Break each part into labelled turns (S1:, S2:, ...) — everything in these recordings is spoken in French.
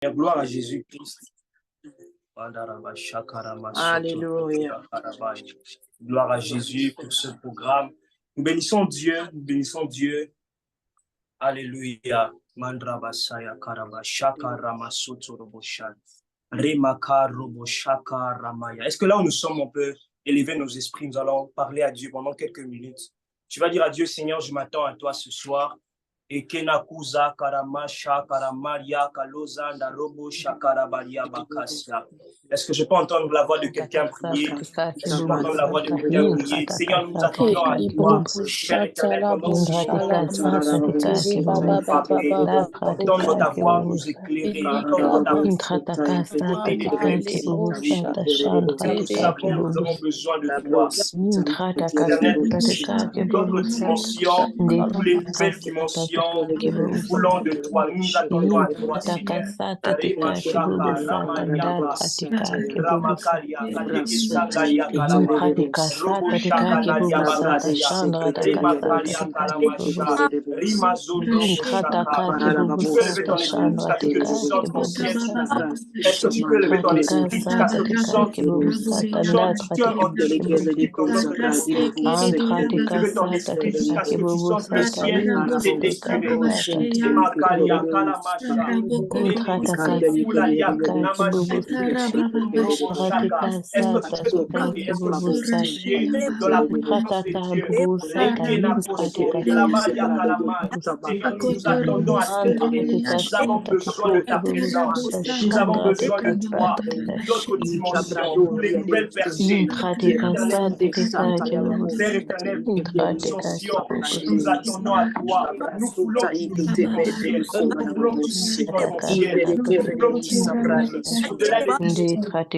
S1: Gloire à Jésus-Christ.
S2: Alléluia.
S1: Gloire à Jésus pour ce programme. Nous bénissons Dieu, nous bénissons Dieu. Alléluia. Mandrabasaya karaba shaka ramasoto roboshan. Remaka roboshaka ramaya. Est-ce que là où nous sommes, on peut élever nos esprits? Nous allons parler à Dieu pendant quelques minutes. Tu vas dire à Dieu, Seigneur, je m'attends à toi ce soir. Et kenakuza karamasha karamaria kalozanda robo shakarabaria bakasia. Est-ce que je peux entendre la voix de quelqu'un prier? Est-ce que je peux entendre la voix de quelqu'un prier? Seigneur, nous attendons à toi. Père éternel, pendant ce moment, donne-nous ta voix, nous éclairer. Donne-nous ta voix. Nous avons besoin de toi. D'autres dimensions, tous les nouvelles dimensions, nous voulons de toi, nous attendons à toi, Seigneur. Est-ce que tu peux lever ton esprit jusqu'à ce que tu sentes tu veux ton esprit jusqu'à ce que tu sentes le ciel s'est déchiré. Est-ce que tu peux prier? Est-ce que tu peux prier dans la présence de Dieu? Nous attendons à toi. Nous avons besoin de ta présence. Nous avons besoin de toi. D'autres dimensions, pour les nouvelles personnes. Père éternel, pour les dimensions, nous attendons à toi. Nous voulons que tu nous cibles au ciel. Nous voulons que tu nous cibles au ciel. Nous voulons que tu nous cibles au-delà des au-delà des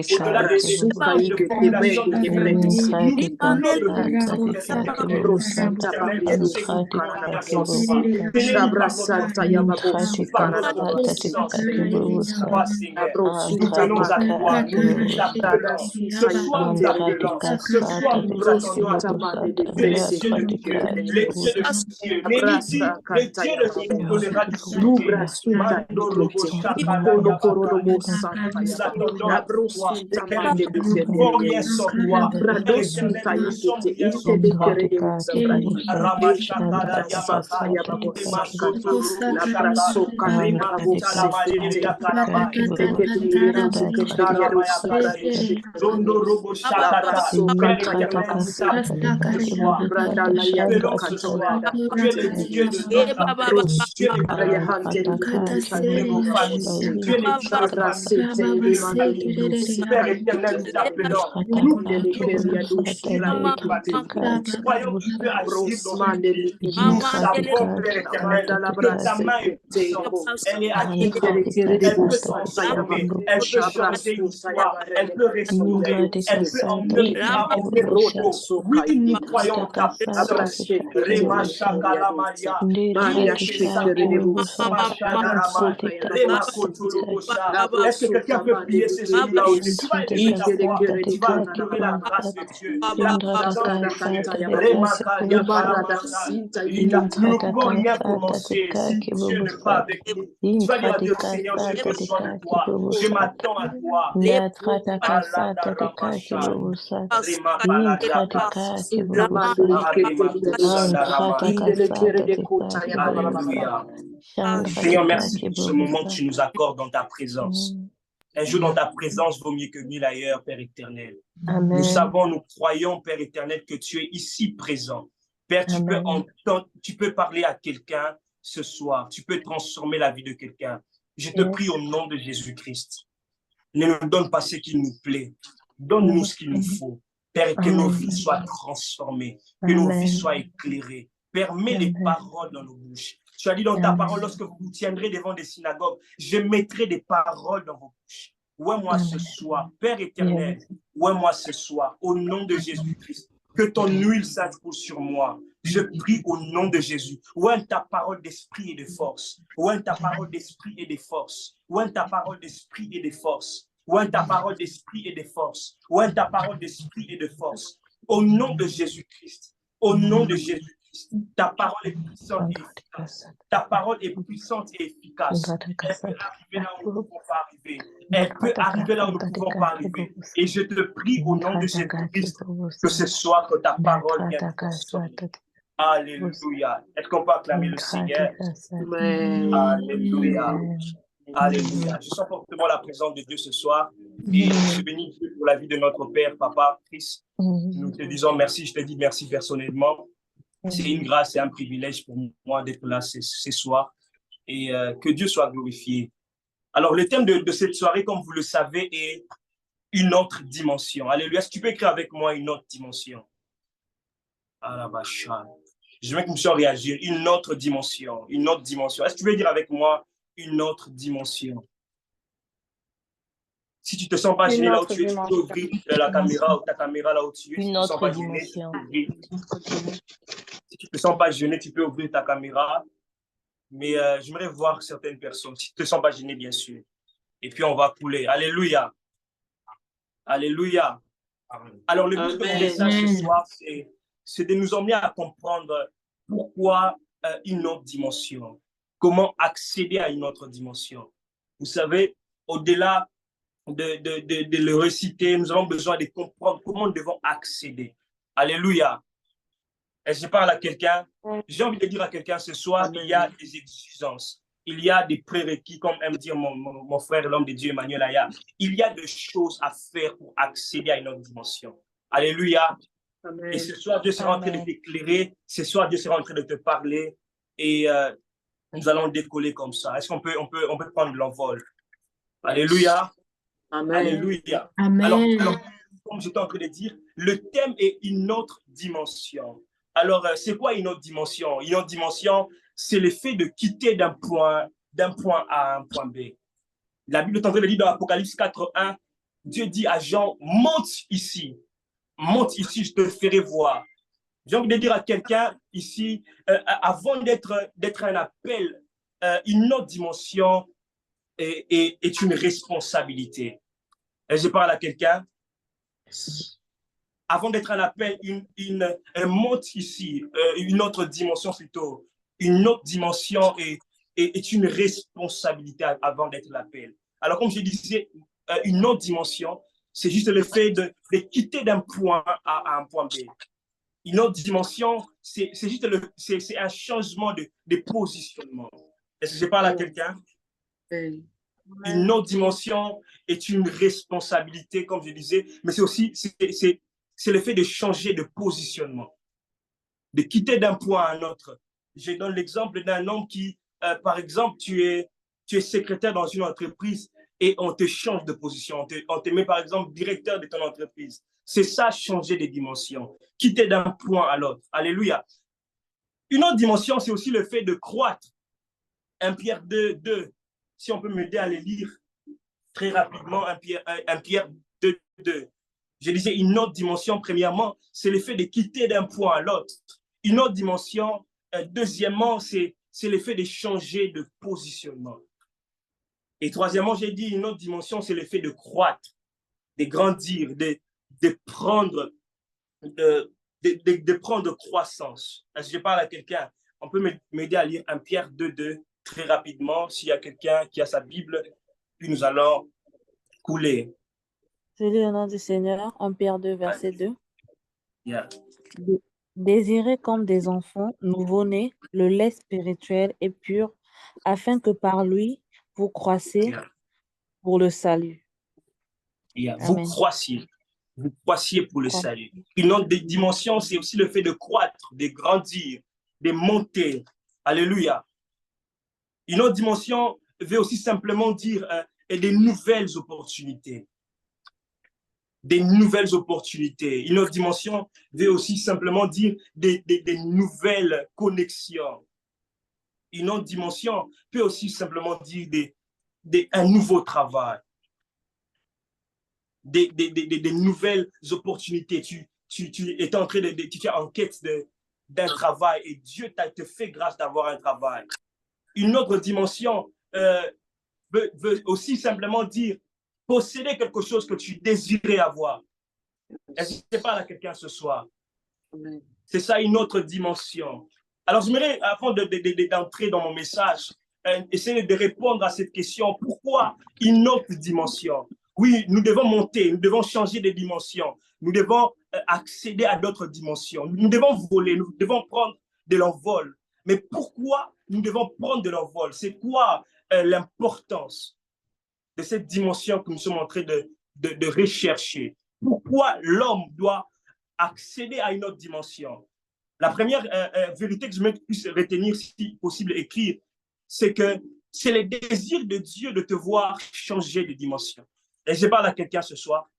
S1: populations de Père éternel, nous t'appelons. Nous croyons que tu peux agir dans ce pays. Nous savons, Père éternel, que ta main est puissante. Elle est agissante. Elle peut transformer. Elle peut changer l'histoire. Elle peut restaurer. Elle peut emmener repos. Oui, nous croyons en ta puissance. Est-ce que quelqu'un peut prier ce là où tu vas élever ta voix, tu vas implorer la grâce de Dieu, la présence de Dieu. Nous ne pouvons rien prononcer si Dieu n'est pas avec nous. Tu vas dire à Dieu, Seigneur, j'ai besoin de toi, je m'attends à toi. Seigneur, merci pour ce moment que tu nous accordes dans ta présence. Un jour dans ta présence vaut mieux que 1000 ailleurs, Père éternel. Amen. Nous savons, nous croyons, Père éternel, que tu es ici présent. Père, tu peux parler à quelqu'un ce soir. Tu peux transformer la vie de quelqu'un. Je te prie au nom de Jésus-Christ. Ne nous donne pas ce qu'il nous plaît. Donne-nous ce qu'il nous faut. Père, que nos vies soient transformées, que nos vies soient éclairées. Permets les paroles dans nos bouches. Tu as dit dans ta parole, lorsque vous vous tiendrez devant des synagogues, je mettrai des paroles dans vos bouches. Ouais-moi ce soir, Père éternel, ouais-moi ce soir, au nom de Jésus-Christ, que ton huile sainte coule sur moi. Je prie au nom de Jésus. Ouais ta parole d'esprit et de force. Ouais ta parole d'esprit et de force. Ouais ta parole d'esprit et de force. Ouais ta parole d'esprit et de force. Ouais ta parole d'esprit et de force. Au nom de Jésus-Christ. Au nom de Jésus-Christ. Ta parole est puissante et efficace. Ta parole est puissante et efficace. Elle peut arriver là où nous ne pouvons pas arriver. Elle peut arriver là où nous ne pouvons pas arriver. Et je te prie au nom de Jésus-Christ que ce soit que ta parole vienne consommer. Alléluia. Est-ce qu'on peut acclamer le Seigneur? Alléluia. Alléluia. Je sens fortement la présence de Dieu ce soir. Et je bénis Dieu pour la vie de notre Père, Papa, Christ. Nous te disons merci. Je te dis merci personnellement. C'est une grâce et un privilège pour moi d'être là ce soir. Et que Dieu soit glorifié. Alors, le thème de cette soirée, comme vous le savez, est une autre dimension. Alléluia. Est-ce que tu peux écrire avec moi une autre dimension? Je veux que nous puissions réagir. Une autre dimension. Une autre dimension. Est-ce que tu veux dire avec moi une autre dimension? Si tu ne te sens pas gêné là où tu es, tu peux ouvrir la caméra ou ta caméra là où tu es.
S3: Une autre dimension.
S1: Si tu ne te sens pas gêné, tu peux ouvrir ta caméra. Mais j'aimerais voir certaines personnes. Si tu ne te sens pas gêné, bien sûr. Et puis, on va couler. Alléluia. Alléluia. Alors, le but de mon message ce soir, c'est de nous emmener à comprendre pourquoi une autre dimension. Comment accéder à une autre dimension. Vous savez, au-delà de le réciter, nous avons besoin de comprendre comment nous devons accéder. Alléluia. Est-ce que je parle à quelqu'un? J'ai envie de dire à quelqu'un ce soir, il y a des exigences. Il y a des prérequis, comme aime dire mon frère, l'homme de Dieu, Emmanuel Aya. Il y a des choses à faire pour accéder à une autre dimension. Alléluia. Amen. Et ce soir, Dieu sera en train de t'éclairer. Ce soir, Dieu sera en train de te parler. Et nous allons décoller comme ça. Est-ce qu'on peut prendre l'envol? Alléluia.
S2: Amen.
S1: Alléluia.
S3: Amen.
S1: Alors, comme j'étais en train de dire, le thème est une autre dimension. Alors, c'est quoi une autre dimension? Une autre dimension, c'est le fait de quitter d'un point A à un point B. La Bible est en train de dire dans Apocalypse 4:1, Dieu dit à Jean, monte ici, je te ferai voir. J'ai envie de dire à quelqu'un ici, avant d'être un appel, une autre dimension est une responsabilité. Et je parle à quelqu'un. Avant d'être un appel, un monte ici, une autre dimension plutôt, une autre dimension est une responsabilité avant d'être l'appel. Alors, comme je disais, une autre dimension, c'est juste le fait de quitter d'un point A à un point B. Une autre dimension, c'est juste c'est un changement de positionnement. Est-ce que je parle à quelqu'un? Une autre dimension est une responsabilité, comme je disais, mais c'est aussi c'est le fait de changer de positionnement, de quitter d'un point à un autre. Je donne l'exemple d'un homme qui, par exemple, tu es secrétaire dans une entreprise et on te change de position. On te met, par exemple, directeur de ton entreprise. C'est ça, changer de dimension, quitter d'un point à l'autre. Alléluia. Une autre dimension, c'est aussi le fait de croître. 1 Pierre 2, si on peut m'aider à le lire très rapidement, 1 Pierre 2. Je disais une autre dimension, premièrement, c'est le fait de quitter d'un point à l'autre. Une autre dimension, deuxièmement, c'est le fait de changer de positionnement. Et troisièmement, j'ai dit une autre dimension, c'est le fait de croître, de grandir, de prendre croissance. Est-ce que je parle à quelqu'un? On peut m'aider à lire 1 Pierre 2 très rapidement, s'il y a quelqu'un qui a sa Bible, puis nous allons couler.
S3: Je lis au nom du Seigneur, 1 Pierre 2, verset 2.
S1: Yeah.
S3: Désirez comme des enfants nouveau-nés le lait spirituel et pur, afin que par lui, vous croissiez pour le salut.
S1: Vous croissiez pour le salut. Une autre dimension, c'est aussi le fait de croître, de grandir, de monter. Alléluia. Une autre dimension veut aussi simplement dire des nouvelles opportunités. Des nouvelles opportunités. Une autre dimension veut aussi simplement dire des nouvelles connexions. Une autre dimension peut aussi simplement dire un nouveau travail. Des nouvelles opportunités. Tu es en train tu es en quête d'un travail et Dieu te fait grâce d'avoir un travail. Une autre dimension veut aussi simplement dire posséder quelque chose que tu désirais avoir. Est-ce que je parle à quelqu'un ce soir? C'est ça une autre dimension. Alors, j'aimerais, avant d'entrer dans mon message, essayer de répondre à cette question. Pourquoi une autre dimension? Oui, nous devons monter, nous devons changer de dimension. Nous devons accéder à d'autres dimensions. Nous devons voler, nous devons prendre de l'envol. Mais pourquoi nous devons prendre de l'envol? C'est quoi l'importance de cette dimension que nous sommes en train de rechercher? Pourquoi l'homme doit accéder à une autre dimension? La première vérité que je me puisse retenir, si possible, écrire, c'est que c'est le désir de Dieu de te voir changer de dimension. Et je parle à quelqu'un ce soir.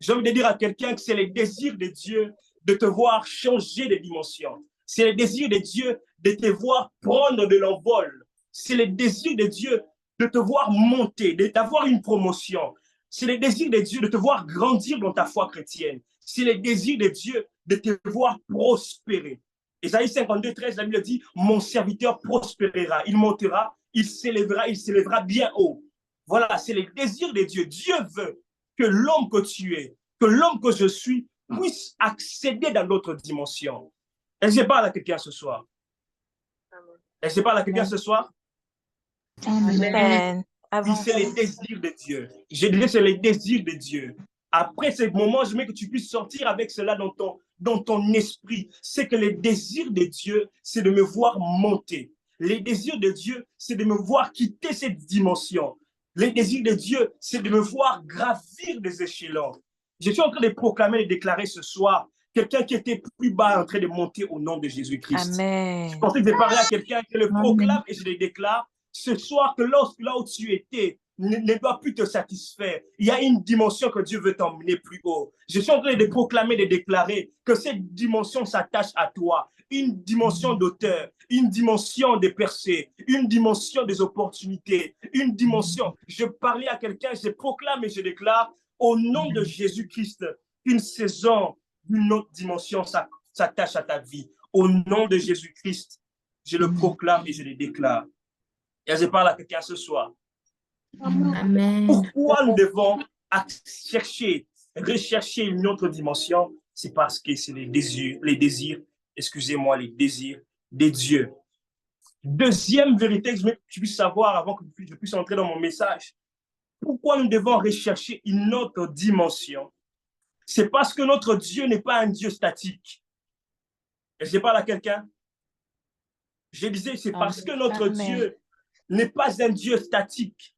S1: J'ai envie de dire à quelqu'un que c'est le désir de Dieu de te voir changer de dimension. C'est le désir de Dieu de te voir prendre de l'envol. C'est le désir de Dieu de te voir monter, d'avoir une promotion. C'est le désir de Dieu de te voir grandir dans ta foi chrétienne. C'est le désir de Dieu de te voir prospérer. Ésaïe 52, 13, la Bible dit, mon serviteur prospérera, il montera, il s'élèvera bien haut. Voilà, c'est le désir de Dieu. Dieu veut que l'homme que tu es, que l'homme que je suis, puisse accéder dans d'autres dimensions. Est-ce que je parle à quelqu'un ce soir? Est-ce que je parle à quelqu'un ce soir?
S2: Amen.
S1: C'est le désir de Dieu. Je dirais c'est le désir de Dieu. Après ce moment, je veux que tu puisses sortir avec cela dans ton esprit. C'est que le désir de Dieu, c'est de me voir monter. Le désir de Dieu, c'est de me voir quitter cette dimension. Le désir de Dieu, c'est de me voir gravir des échelons. Je suis en train de proclamer et de déclarer ce soir quelqu'un qui était plus bas en train de monter au nom de Jésus-Christ.
S2: Amen.
S1: Je pensais que je parlais à quelqu'un qui le proclame et je le déclare ce soir que là où tu étais ne doit plus te satisfaire. Il y a une dimension que Dieu veut t'emmener plus haut. Je suis en train de proclamer, de déclarer que cette dimension s'attache à toi. Une dimension d'auteur, une dimension de percée, une dimension des opportunités, une dimension. Je parlais à quelqu'un, je proclame et je déclare au nom de Jésus-Christ une saison d'une autre dimension s'attache à ta vie. Au nom de Jésus-Christ, je le proclame et je le déclare. Et je parle à quelqu'un ce soir.
S4: Amen.
S1: Pourquoi nous devons rechercher une autre dimension? C'est parce que c'est les désirs des dieux. Deuxième vérité que je puisse savoir avant que je puisse entrer dans mon message. Pourquoi nous devons rechercher une autre dimension? C'est parce que notre Dieu n'est pas un Dieu statique. Et je parle à quelqu'un. Je disais, c'est parce que notre Dieu n'est pas un Dieu statique.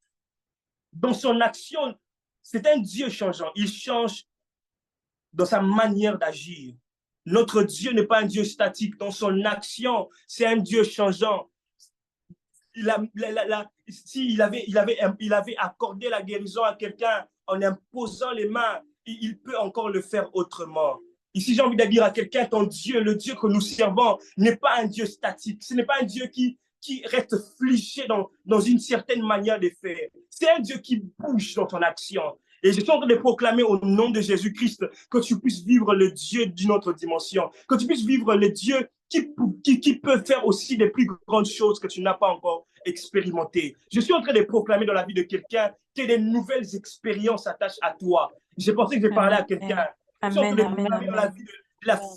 S1: Dans son action, c'est un Dieu changeant. Il change dans sa manière d'agir. Notre Dieu n'est pas un Dieu statique. Dans son action, c'est un Dieu changeant. Il avait accordé la guérison à quelqu'un en imposant les mains, il peut encore le faire autrement. Ici, j'ai envie de dire à quelqu'un, ton Dieu, le Dieu que nous servons, n'est pas un Dieu statique. Ce n'est pas un Dieu qui reste figé dans une certaine manière de faire. C'est un Dieu qui bouge dans ton action. Et je suis en train de proclamer au nom de Jésus-Christ que tu puisses vivre le Dieu d'une autre dimension, que tu puisses vivre le Dieu qui peut faire aussi des plus grandes choses que tu n'as pas encore expérimentées. Je suis en train de proclamer dans la vie de quelqu'un que des nouvelles expériences s'attachent à toi. J'ai pensé que je parlais à quelqu'un. Je suis en train de proclamer dans la vie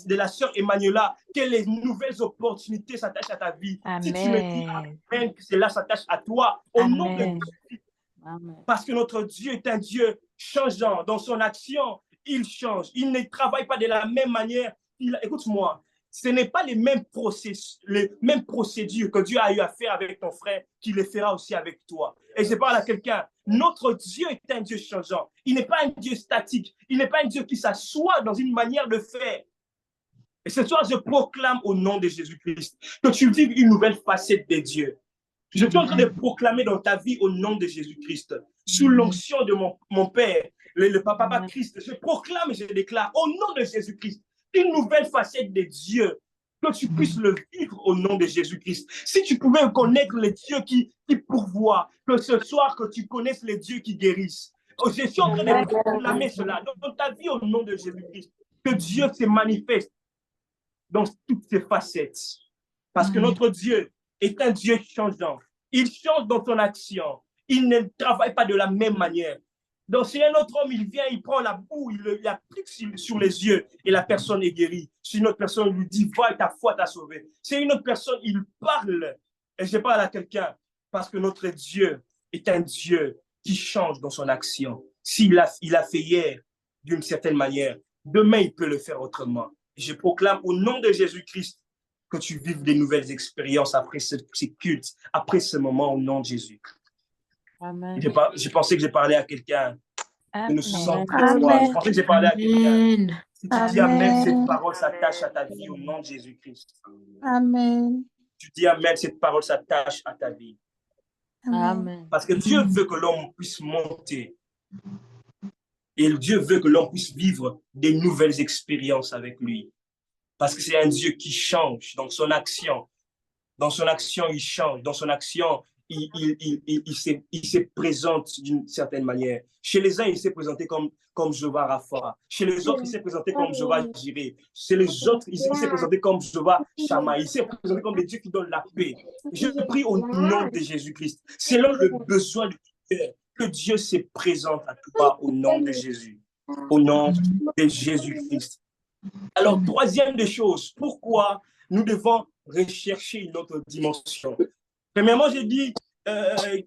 S1: de la sœur Emmanuela que les nouvelles opportunités s'attachent à ta vie.
S2: Amen.
S1: Si tu me dis amen, que cela s'attache à toi, au nom de Jésus. Parce que notre Dieu est un Dieu changeant. Dans son action, il change. Il ne travaille pas de la même manière. Écoute-moi, ce n'est pas les mêmes procédures que Dieu a eu à faire avec ton frère qu'il les fera aussi avec toi. Et je parle à quelqu'un, notre Dieu est un Dieu changeant. Il n'est pas un Dieu statique. Il n'est pas un Dieu qui s'assoit dans une manière de faire. Et ce soir, je proclame au nom de Jésus-Christ que tu vives une nouvelle facette de Dieu. Je suis en train de proclamer dans ta vie au nom de Jésus-Christ, sous l'onction de mon Père, le Papa Christ. Je proclame et je déclare au nom de Jésus-Christ une nouvelle facette de Dieu, que tu puisses le vivre au nom de Jésus-Christ. Si tu pouvais connaître le Dieu qui pourvoit, que ce soir que tu connaisses les dieux qui guérissent. Je suis en train de proclamer cela dans ta vie au nom de Jésus-Christ, que Dieu se manifeste dans toutes ses facettes. Parce que notre Dieu est un Dieu changeant. Il change dans son action. Il ne travaille pas de la même manière. Donc, si un autre homme, il vient, il prend la boue, il applique sur les yeux et la personne est guérie. Si une autre personne lui dit, va, ta foi t'a sauvé. Si une autre personne, il parle, et je parle à quelqu'un, parce que notre Dieu est un Dieu qui change dans son action. S'il a fait hier d'une certaine manière, demain, il peut le faire autrement. Et je proclame au nom de Jésus-Christ que tu vives des nouvelles expériences après ces cultes, après ce moment, au nom de Jésus.
S3: Amen.
S1: Je pensais que j'ai parlé à quelqu'un.
S3: Amen.
S1: Je pensais que j'ai parlé à quelqu'un. Si tu dis Amen, cette parole s'attache à ta vie au nom de Jésus-Christ.
S2: Amen.
S1: Tu dis Amen, cette parole s'attache à ta vie.
S3: Amen.
S1: Parce que Dieu veut que l'homme puisse monter. Et Dieu veut que l'homme puisse vivre des nouvelles expériences avec lui. Parce que c'est un Dieu qui change dans son action. Dans son action, il change. Dans son action, il se présente d'une certaine manière. Chez les uns, il s'est présenté comme Jéhovah Rapha. Chez les autres, il s'est présenté comme Jéhovah Jireh. Chez les autres, il s'est présenté comme Jéhovah Shammah. Il s'est présenté comme des dieux qui donnent la paix. Je prie au nom de Jésus-Christ, selon le besoin du cœur, que Dieu se présente à toi au nom de Jésus. Au nom de Jésus-Christ. Alors, troisième des choses, pourquoi nous devons rechercher une autre dimension? Premièrement, j'ai dit,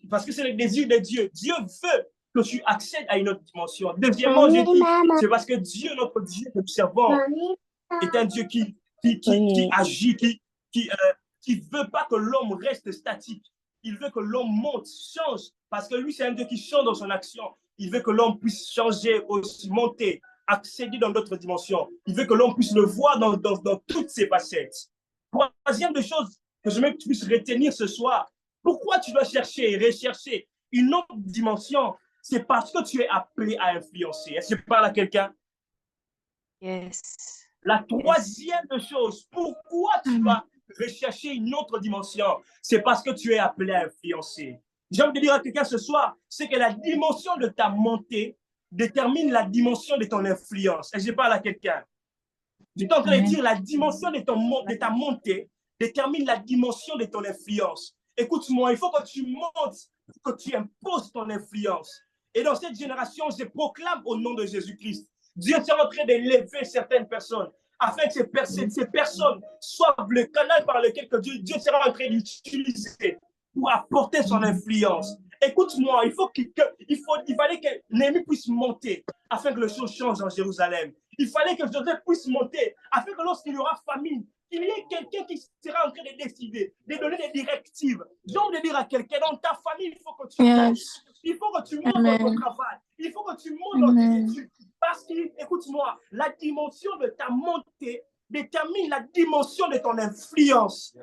S1: parce que c'est le désir de Dieu. Dieu veut que tu accèdes à une autre dimension. Deuxièmement, j'ai dit, c'est parce que Dieu, notre Dieu que nous servons, est un Dieu qui agit, qui veut pas que l'homme reste statique. Il veut que l'homme monte, change, parce que lui, c'est un Dieu qui change dans son action. Il veut que l'homme puisse changer, aussi monter, accéder dans d'autres dimensions. Il veut que l'homme puisse le voir dans toutes ses facettes. Troisième des choses que je veux que tu puisses retenir ce soir, pourquoi tu dois chercher et rechercher une autre dimension? C'est parce que tu es appelé à influencer. Est-ce que je parle à quelqu'un?
S2: Yes.
S1: La troisième chose, pourquoi tu dois rechercher une autre dimension? C'est parce que tu es appelé à influencer. J'ai envie de dire à quelqu'un ce soir, c'est que la dimension de ta montée détermine la dimension de ton influence. Est-ce que je parle à quelqu'un? Je suis en train de dire la dimension de ta montée détermine la dimension de ton influence. Écoute-moi, il faut que tu montes, que tu imposes ton influence. Et dans cette génération, je proclame au nom de Jésus-Christ, Dieu est en train d'élever certaines personnes afin que ces personnes soient le canal par lequel que Dieu sera en train d'utiliser pour apporter son influence. Écoute-moi, il fallait que Néhémie puisse monter afin que les choses changent en Jérusalem. Il fallait que Joseph puisse monter afin que lorsqu'il y aura famine, qu'il y ait quelqu'un qui sera en train de décider, de donner des directives. J'ai envie de dire à quelqu'un, dans ta famille, il faut que tu montes. Il faut que tu montes dans ton travail. Il faut que tu montes dans tes études. Parce que, écoute-moi, la dimension de ta montée détermine la dimension de ton influence.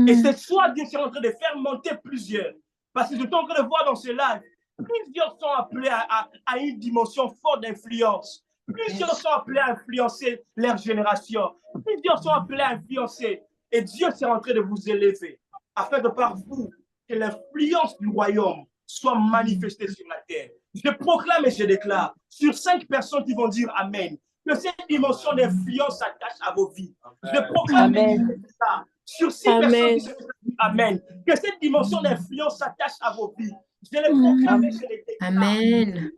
S1: Et c'est soit Dieu est en train de faire monter plusieurs. Parce que je suis en train de voir dans ce live, plusieurs sont appelés à une dimension forte d'influence. Plusieurs sont appelés à influencer leur génération. Plusieurs sont appelés à influencer. Et Dieu est en train de vous élever afin que par vous, que l'influence du royaume soit manifestée sur la terre. Je proclame et je déclare sur 5 personnes qui vont dire Amen, que cette dimension d'influence s'attache à vos vies. Je proclame et je déclare sur 6 personnes qui vont dire Amen, que cette dimension d'influence s'attache à vos vies. Je le proclame et je le déclare.
S4: Amen.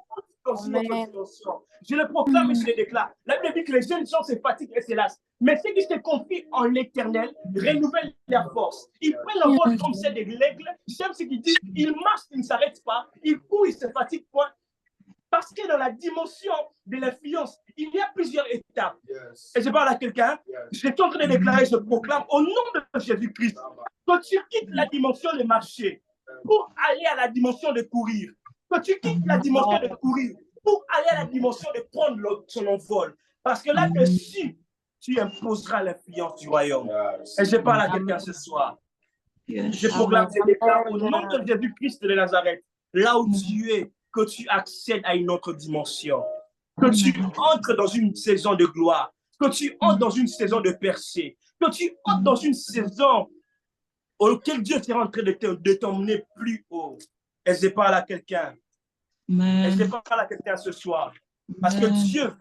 S1: Je le proclame et je le déclare. La Bible dit que les jeunes gens se fatiguent et se lassent. Mais ceux qui se confient en l'Éternel renouvellent leur force. Ils prennent leur rôle comme celle de l'aigle. J'aime ce qu'il dit. Ils marchent, ils ne s'arrêtent pas. Ils courent, ils se fatiguent point. Parce que dans la dimension de l'influence, il y a plusieurs étapes. Et je parle à quelqu'un. Je suis en train de déclarer, je proclame au nom de Jésus-Christ que tu quittes la dimension de marcher pour aller à la dimension de courir. Que tu quittes la dimension de courir pour aller à la dimension de prendre son envol. Parce que là-dessus, tu imposeras l'influence du royaume. Et je parle à quelqu'un ce soir. Je proclame ce déclare au nom de Jésus-Christ de Nazareth, là où tu es, que tu accèdes à une autre dimension. Que tu entres dans une saison de gloire. Que tu entres dans une saison de percée. Que tu entres dans une saison auquel Dieu sera en train de t'emmener plus haut. Et je parle à quelqu'un. Et je parle à quelqu'un ce soir. Parce que Dieu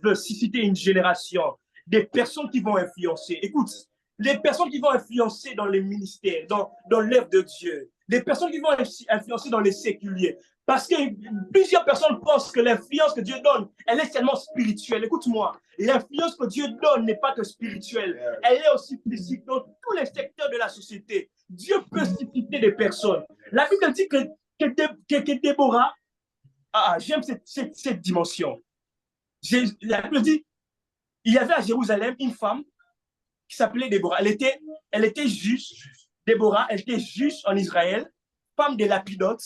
S1: veut susciter une génération des personnes qui vont influencer. Écoute, les personnes qui vont influencer dans les ministères, dans l'œuvre de Dieu, les personnes qui vont influencer dans les séculiers, Parce que plusieurs personnes pensent que l'influence que Dieu donne, elle est seulement spirituelle. Écoute-moi, l'influence que Dieu donne n'est pas que spirituelle. Elle est aussi physique dans tous les secteurs de la société. Dieu peut susciter des personnes. La Bible dit que Déborah, j'aime cette dimension. La Bible dit, il y avait à Jérusalem une femme qui s'appelait Déborah. Elle était juge. Déborah, elle était juge en Israël, femme de Lapidote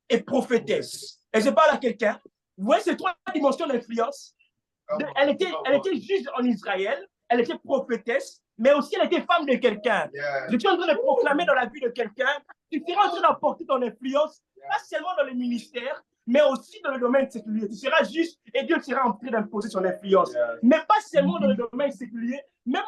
S1: et prophétesse. Et je parle à quelqu'un. Vous voyez ces trois dimensions d'influence. Elle était juge en Israël, elle était prophétesse, mais aussi elle était femme de quelqu'un. Je suis en train de proclamer dans la vie de quelqu'un, tu seras en train d'apporter ton influence, pas seulement dans le ministère, mais aussi dans le domaine séculier. Tu seras juste et Dieu sera en train d'imposer son influence. Mais pas seulement dans le domaine séculier, même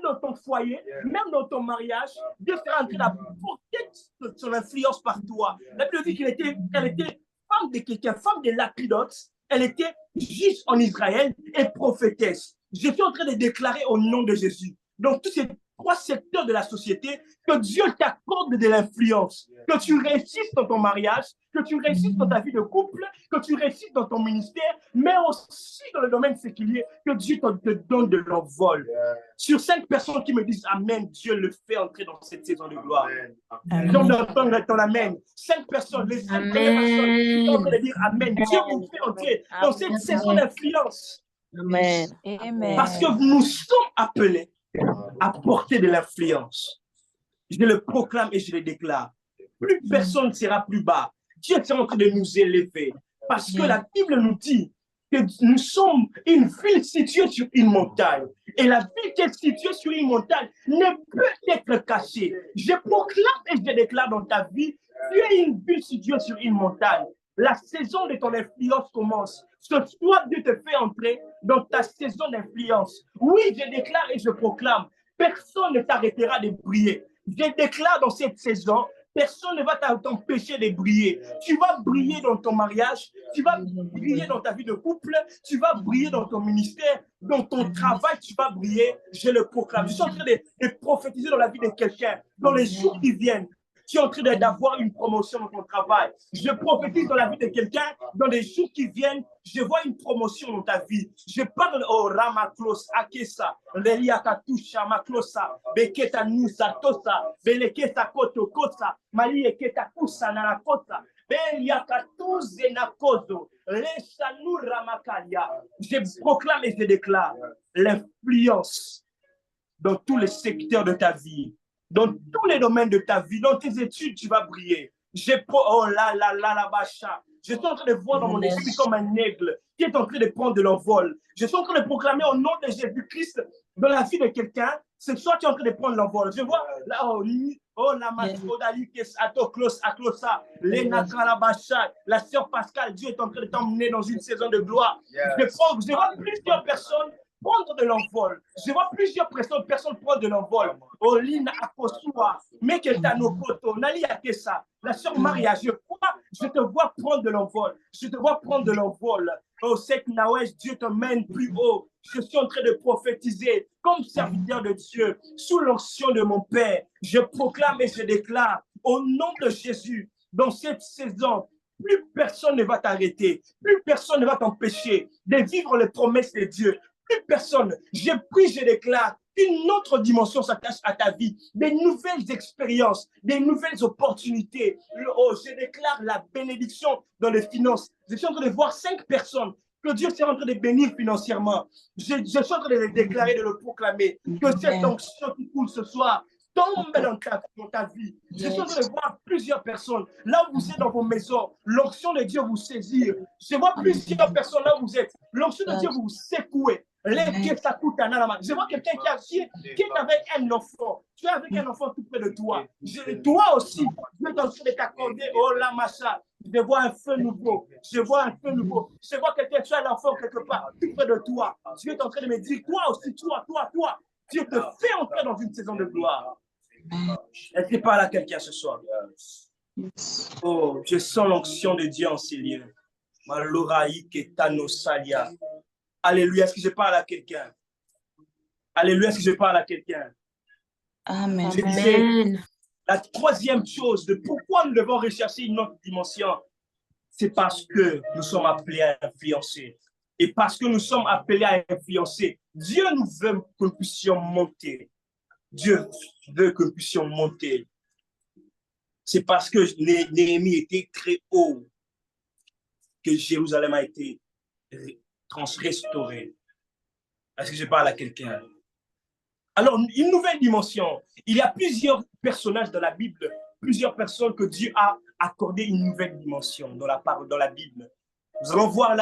S1: dans ton foyer, même dans ton mariage, Dieu sera en train d'apporter son influence par toi. La Bible dit qu'elle était femme de quelqu'un, femme de Lapidote. Elle était juge en Israël et prophétesse. Je suis en train de déclarer au nom de Jésus, dans tous ces trois secteurs de la société, que Dieu t'accorde de l'influence, que tu réussisses dans ton mariage, que tu réussisses dans ta vie de couple, que tu réussisses dans ton ministère, mais aussi dans le domaine séculier, que Dieu te donne de l'envol. Sur 5 personnes qui me disent Amen, Dieu le fait entrer dans cette saison de gloire. J'entends ton Amen. 5 personnes, les 5 personnes qui sont en train de dire Amen, Dieu vous fait entrer dans cette saison d'influence.
S3: Amen.
S1: Parce que nous sommes appelés à porter de l'influence. Je le proclame et je le déclare. Plus personne ne sera plus bas. Dieu est en train de nous élever. Parce que la Bible nous dit que nous sommes une ville située sur une montagne. Et la ville qui est située sur une montagne ne peut être cachée. Je proclame et je déclare dans ta vie, tu es une ville située sur une montagne. La saison de ton influence commence. Ce soir, Dieu te fait entrer dans ta saison d'influence. Oui, je déclare et je proclame, personne ne t'arrêtera de briller. Je déclare dans cette saison, personne ne va t'empêcher de briller. Tu vas briller dans ton mariage, tu vas briller dans ta vie de couple, tu vas briller dans ton ministère, dans ton travail, tu vas briller. Je le proclame. Je suis en train de prophétiser dans la vie de quelqu'un, dans les jours qui viennent. Tu es en train d'avoir une promotion dans ton travail. Je prophétise dans la vie de quelqu'un, dans les jours qui viennent, je vois une promotion dans ta vie. Je parle au Ramaklos, Akesa, Lelia Katusha, Maklosa, Beketa Nusa, Tosa, Belekesa Koto, Kosa, Mali Eketa Kusa, Narakosa, Belia Katuze Nakozo, Lesanu Ramakalia. Je proclame et je déclare l'influence dans tous les secteurs de ta vie. Dans tous les domaines de ta vie, dans tes études, tu vas briller. Oh là là là là, bacha. Je suis en train de voir dans mon esprit comme un aigle qui est en train de prendre de l'envol. Je suis en train de proclamer au nom de Jésus-Christ dans la vie de quelqu'un. Ce soir, tu es en train de prendre l'envol. Je vois là, oh la masodali, Atoklos, Aklosa, Lena Kalabacha, la sœur Pascal, Dieu est en train de t'emmener dans une saison de gloire. Je vois plusieurs personnes prendre de l'envol. Je vois plusieurs personnes prendre de l'envol. Olina Akosua, Meketano Koto, Nali Akesa, la sœur Maria, je te vois prendre de l'envol. Je te vois prendre de l'envol. Oh, cette Nawesh, Dieu te mène plus haut. Je suis en train de prophétiser comme serviteur de Dieu, sous l'onction de mon Père. Je proclame et je déclare au nom de Jésus, dans cette saison, plus personne ne va t'arrêter, plus personne ne va t'empêcher de vivre les promesses de Dieu. Plus personne, je prie, je déclare qu'une autre dimension s'attache à ta vie, des nouvelles expériences, des nouvelles opportunités. Oh, je déclare la bénédiction dans les finances. Je suis en train de voir 5 personnes que Dieu est en train de bénir financièrement. Je suis en train de le déclarer, de le proclamer, que cette onction qui coule ce soir tombe dans ta vie. Je suis en train de voir plusieurs personnes. Là où vous êtes dans vos maisons, l'onction de Dieu vous saisit. Je vois plusieurs personnes là où vous êtes. L'onction de Dieu vous secoue. Je vois quelqu'un qui est avec un enfant. Tu es avec un enfant tout près de toi. Toi aussi, Dieu est en train de t'accorder. Oh la macha. Je vois un feu nouveau. Je vois un feu nouveau. Je vois quelqu'un, tu as l'enfant quelque part, tout près de toi. Dieu est en train de me dire, toi aussi, toi. Dieu te fait entrer dans une saison de gloire. Est-ce que parle à quelqu'un ce soir? Oh, je sens l'onction de Dieu en ces lieux. Maloraïk et Tanosalia. Alléluia, est-ce que je parle à quelqu'un? Alléluia, est-ce que je parle à quelqu'un?
S2: Amen.
S1: Je disais, la troisième chose de pourquoi nous devons rechercher une autre dimension, c'est parce que nous sommes appelés à influencer. Et parce que nous sommes appelés à influencer, Dieu nous veut que nous puissions monter. Dieu veut que nous puissions monter. C'est parce que Néhémie était très haut que Jérusalem a été restaurée. Est-ce que je parle à quelqu'un? Alors, une nouvelle dimension. Il y a plusieurs personnages dans la Bible, plusieurs personnes que Dieu a accordé une nouvelle dimension dans la Bible. Nous allons voir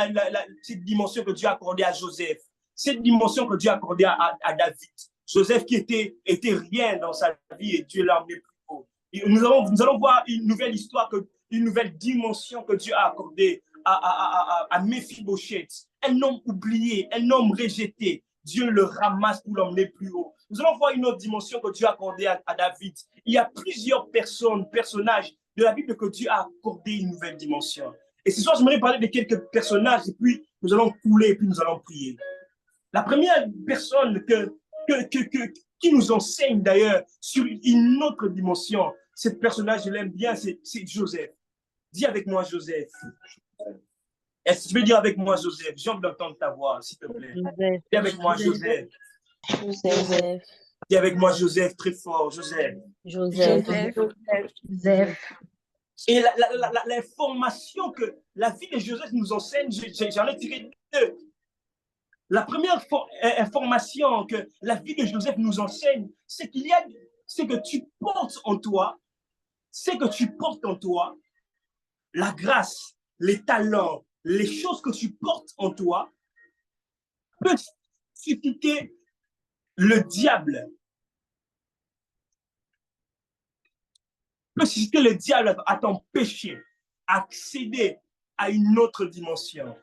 S1: cette dimension que Dieu a accordée à Joseph, cette dimension que Dieu a accordée à David. Joseph qui était rien dans sa vie et Dieu l'a emmené plus haut. Et nous allons voir une nouvelle histoire, une nouvelle dimension que Dieu a accordée à Méphibosheth, un homme oublié, un homme rejeté. Dieu le ramasse pour l'emmener plus haut. Nous allons voir une autre dimension que Dieu a accordée à David. Il y a plusieurs personnages de la Bible que Dieu a accordé une nouvelle dimension. Et ce soir, j'aimerais parler de quelques personnages et puis nous allons couler et puis nous allons prier. La première personne qui nous enseigne d'ailleurs sur une autre dimension, ce personnage, je l'aime bien, c'est Joseph. Dis avec moi Joseph. Est-ce que tu peux dire avec moi Joseph? J'ai envie d'entendre ta voix, s'il te plaît.
S3: Joseph.
S1: Dis avec moi Joseph.
S3: Joseph.
S1: Dis avec moi Joseph, très fort, Joseph.
S3: Joseph.
S2: Joseph.
S1: Et l'information que la vie de Joseph nous enseigne, j'en ai tiré deux. La première information que la vie de Joseph nous enseigne, c'est que tu portes en toi, la grâce, les talents, les choses que tu portes en toi, peut susciter le diable. Peut susciter le diable à t'empêcher d'accéder à une autre dimension.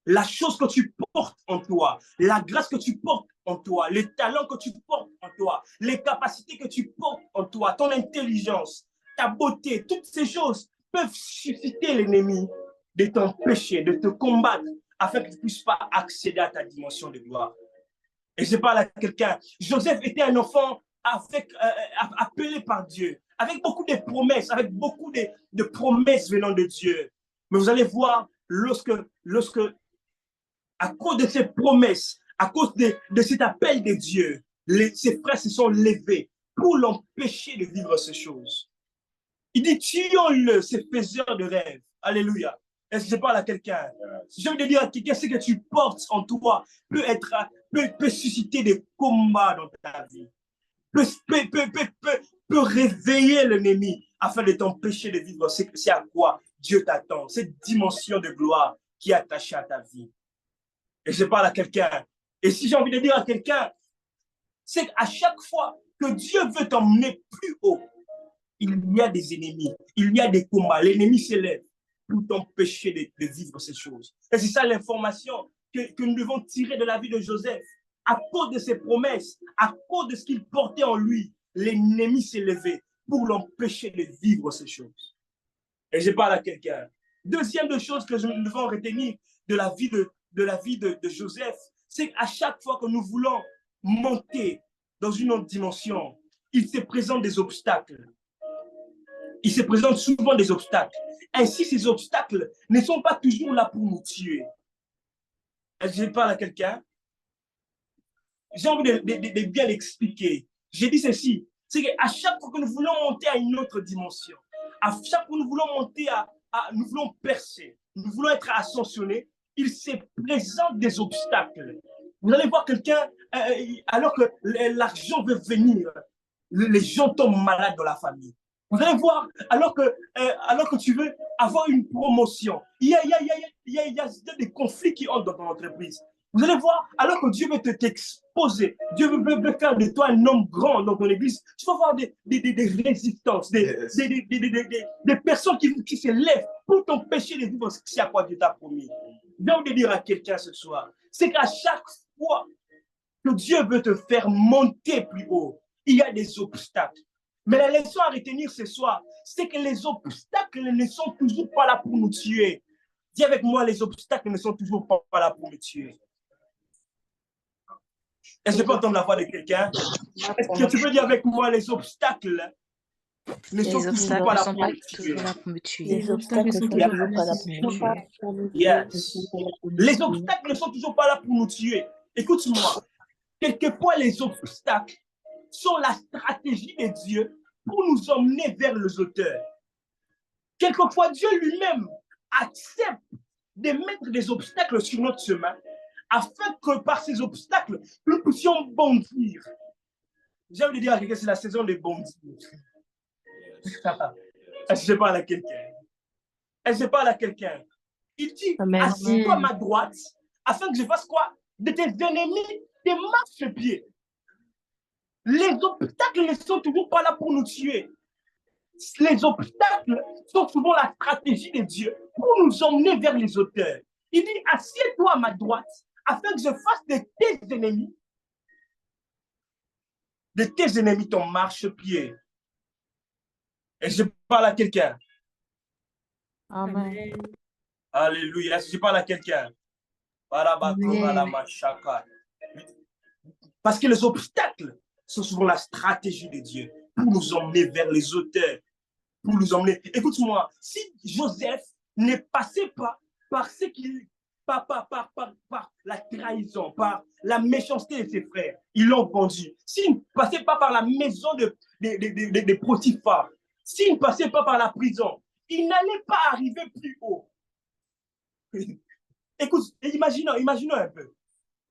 S1: La chose que tu portes en toi, la grâce que tu portes en toi, les talents que tu portes en toi, les capacités que tu portes en toi, ton intelligence, ta beauté, toutes ces choses peuvent susciter l'ennemi de t'empêcher, de te combattre, afin que tu ne puisses pas accéder à ta dimension de gloire. Et je parle à quelqu'un. Joseph était un enfant appelé par Dieu, avec beaucoup de promesses, avec beaucoup de promesses venant de Dieu. Mais vous allez voir, lorsque à cause de ces promesses, à cause de cet appel de Dieu, ses frères se sont levés pour l'empêcher de vivre ces choses. Il dit, tuons-le, ces faiseurs de rêves. Alléluia. Est-ce que je parle à quelqu'un? Je veux dire à quelqu'un, ce que tu portes en toi peut susciter des combats dans ta vie, peut réveiller l'ennemi afin de t'empêcher de vivre c'est à quoi Dieu t'attend, cette dimension de gloire qui est attachée à ta vie. Et je parle à quelqu'un. Et si j'ai envie de dire à quelqu'un, c'est qu'à chaque fois que Dieu veut t'emmener plus haut, il y a des ennemis, il y a des combats. L'ennemi s'élève pour t'empêcher de vivre ces choses. Et c'est ça l'information que nous devons tirer de la vie de Joseph. À cause de ses promesses, à cause de ce qu'il portait en lui, l'ennemi s'est levé pour l'empêcher de vivre ces choses. Et je parle à quelqu'un. Deuxième de choses que nous devons retenir de la vie de Joseph, c'est qu'à chaque fois que nous voulons monter dans une autre dimension, il se présente des obstacles. Il se présente souvent des obstacles. Ainsi, ces obstacles ne sont pas toujours là pour nous tuer. Est-ce que je parle à quelqu'un? J'ai envie de bien l'expliquer. J'ai dit ceci, c'est qu'à chaque fois que nous voulons monter à une autre dimension, à chaque fois que nous voulons monter nous voulons percer, nous voulons être ascensionnés, il se présente des obstacles. Vous allez voir quelqu'un, alors que l'argent veut venir, les gens tombent malades dans la famille. Vous allez voir, alors que tu veux avoir une promotion, il y a des conflits qui entrent dans ton entreprise. Vous allez voir, alors que Dieu veut t'exposer, Dieu veut faire de toi un homme grand dans ton église, tu vas voir des résistances, des personnes qui se lèvent pour t'empêcher de vivre ce à quoi Dieu t'a promis. J'ai envie de dire à quelqu'un ce soir, c'est qu'à chaque fois que Dieu veut te faire monter plus haut, il y a des obstacles. Mais la leçon à retenir ce soir, c'est que les obstacles ne sont toujours pas là pour nous tuer. Dis avec moi, les obstacles ne sont toujours pas là pour nous tuer. Est-ce que je peux entendre la voix de quelqu'un? Est-ce que tu peux dire avec moi, les obstacles ne sont toujours pas là pour me tuer.
S3: Les obstacles ne sont toujours pas là pour me tuer.
S1: Yes. Les obstacles ne sont toujours pas là pour nous tuer. Écoute-moi. Quelquefois, les obstacles sont la stratégie de Dieu pour nous emmener vers les auteurs. Quelquefois, Dieu lui-même accepte de mettre des obstacles sur notre chemin afin que par ces obstacles, nous puissions bondir. J'ai envie de dire à quelqu'un, c'est la saison de bondir. Est-ce que je parle à quelqu'un? Est-ce que je parle à quelqu'un? Il dit, assis-toi à ma droite afin que je fasse quoi? De tes ennemis, tes marchepieds. Les obstacles ne sont toujours pas là pour nous tuer. Les obstacles sont souvent la stratégie de Dieu pour nous emmener vers les auteurs. Il dit, assieds-toi à ma droite afin que je fasse de tes ennemis ton marchepied. Et je parle à quelqu'un.
S3: Amen.
S1: Alléluia. Je parle à quelqu'un. Parce que les obstacles sont souvent la stratégie de Dieu pour nous emmener vers les auteurs. Pour nous emmener. Écoute-moi, si Joseph n'est passé pas par ce qu'il. Par la trahison, par la méchanceté de ses frères, ils l'ont vendu. S'il ne passait pas par la maison de Potiphar, s'il ne passait pas par la prison, il n'allait pas arriver plus haut. Écoute, imaginons un peu.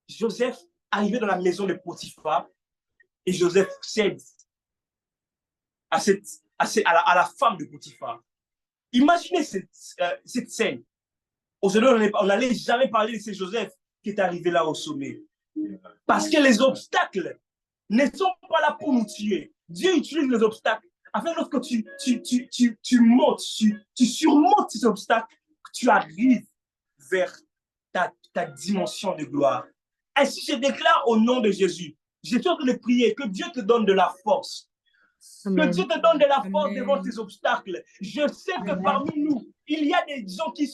S1: Joseph arrivé dans la maison de Potiphar et Joseph cède à la femme de Potiphar. Imaginez cette scène. Aujourd'hui, on n'allait jamais parler de ce Joseph qui est arrivé là au sommet. Parce que les obstacles ne sont pas là pour nous tuer. Dieu utilise les obstacles afin que lorsque tu montes, tu surmontes ces obstacles, tu arrives vers ta dimension de gloire. Ainsi, je déclare au nom de Jésus, je suis en train de prier que Dieu te donne de la force. Amen. Que Dieu te donne de la force devant ces obstacles. Je sais que parmi nous, il y a des gens qui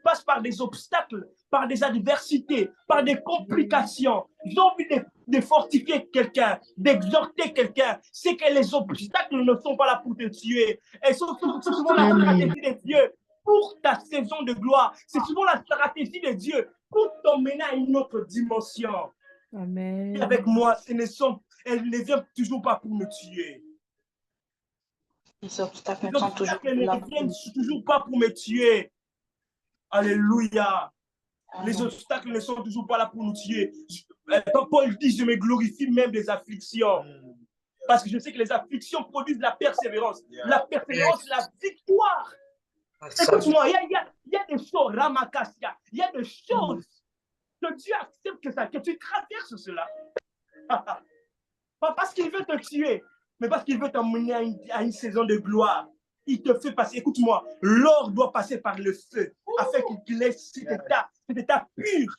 S1: passent par des obstacles, par des adversités, par des complications. J'ai envie de fortifier quelqu'un, d'exhorter quelqu'un. C'est que les obstacles ne sont pas là pour te tuer. Elles sont souvent la stratégie de Dieu pour ta saison de gloire. C'est souvent la stratégie de Dieu pour t'emmener à une autre dimension.
S3: Amen.
S1: Et avec moi, elles ne viennent toujours pas pour me tuer.
S2: Les obstacles ne sont
S1: toujours pas pour me tuer. Alléluia.
S2: Amen.
S1: Les obstacles ne sont toujours pas là pour nous tuer. Paul dit, je me glorifie même des afflictions. Parce que je sais que les afflictions produisent la persévérance. La persévérance, la victoire. Écoute-moi, il y a des choses, Ramakassia, il y a des choses que Dieu accepte que tu traverses cela. Pas parce qu'il veut te tuer, mais parce qu'il veut t'emmener à une saison de gloire. Il te fait passer. Écoute-moi, l'or doit passer par le feu afin qu'il laisse cet état pur.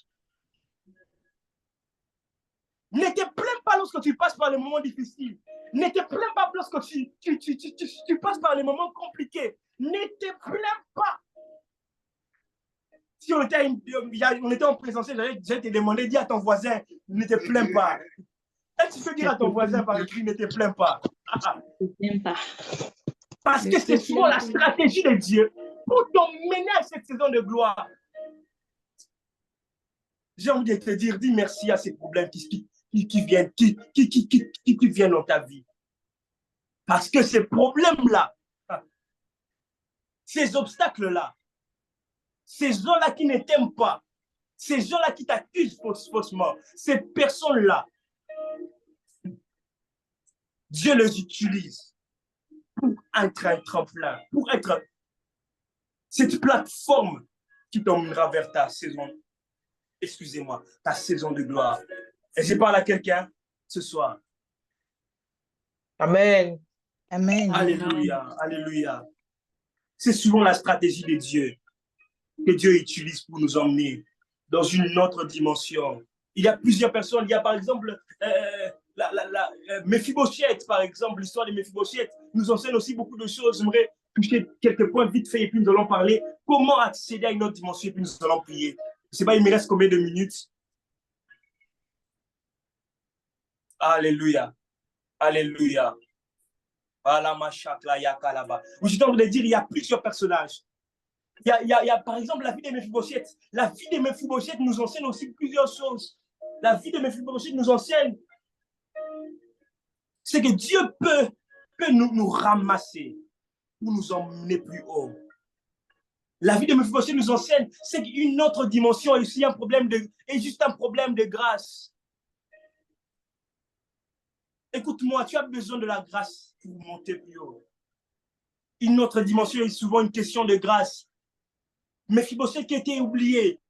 S1: Ne te plains pas lorsque tu passes par les moments difficiles. Ne te plains pas lorsque tu passes par les moments compliqués. Ne te plains pas. Si on était en présentiel, j'allais te demander, dis à ton voisin, ne te plains pas. Est-ce que tu peux dire à ton voisin par écrit, ne te plains pas?
S2: Ne te plains pas.
S1: Parce que c'est souvent la stratégie de Dieu pour t'emmener à cette saison de gloire. J'ai envie de te dire, dis merci à ces problèmes qui viennent dans ta vie. Parce que ces problèmes-là, ces obstacles-là, ces gens-là qui ne t'aiment pas, ces gens-là qui t'accusent faussement, ces personnes-là, Dieu les utilise pour être un tremplin, pour être cette plateforme qui t'emmènera vers ta saison, excusez-moi, ta saison de gloire. Et je parle à quelqu'un ce soir.
S5: Amen.
S2: Amen.
S1: Alléluia, alléluia. C'est souvent la stratégie de Dieu que Dieu utilise pour nous emmener dans une autre dimension. Il y a plusieurs personnes. Il y a par exemple Méphibosheth, par exemple, l'histoire de Méphibosheth nous enseigne aussi beaucoup de choses. J'aimerais toucher quelques points vite fait et puis nous allons parler comment accéder à une autre dimension et puis nous allons prier. Je ne sais pas, il me reste combien de minutes? Alléluia. Alléluia. Vous êtes en train de dire, il y a plusieurs personnages. Il y a par exemple la vie de Méphibosheth. La vie de Méphibosheth nous enseigne aussi plusieurs choses. La vie de Méphibosheth nous enseigne, c'est que Dieu peut nous ramasser pour nous emmener plus haut. La vie de Méphibosheth nous enseigne, c'est qu'une autre dimension est aussi juste un problème de grâce. Écoute-moi, tu as besoin de la grâce pour monter plus haut. Une autre dimension est souvent une question de grâce. Méphibosheth qui était oublié.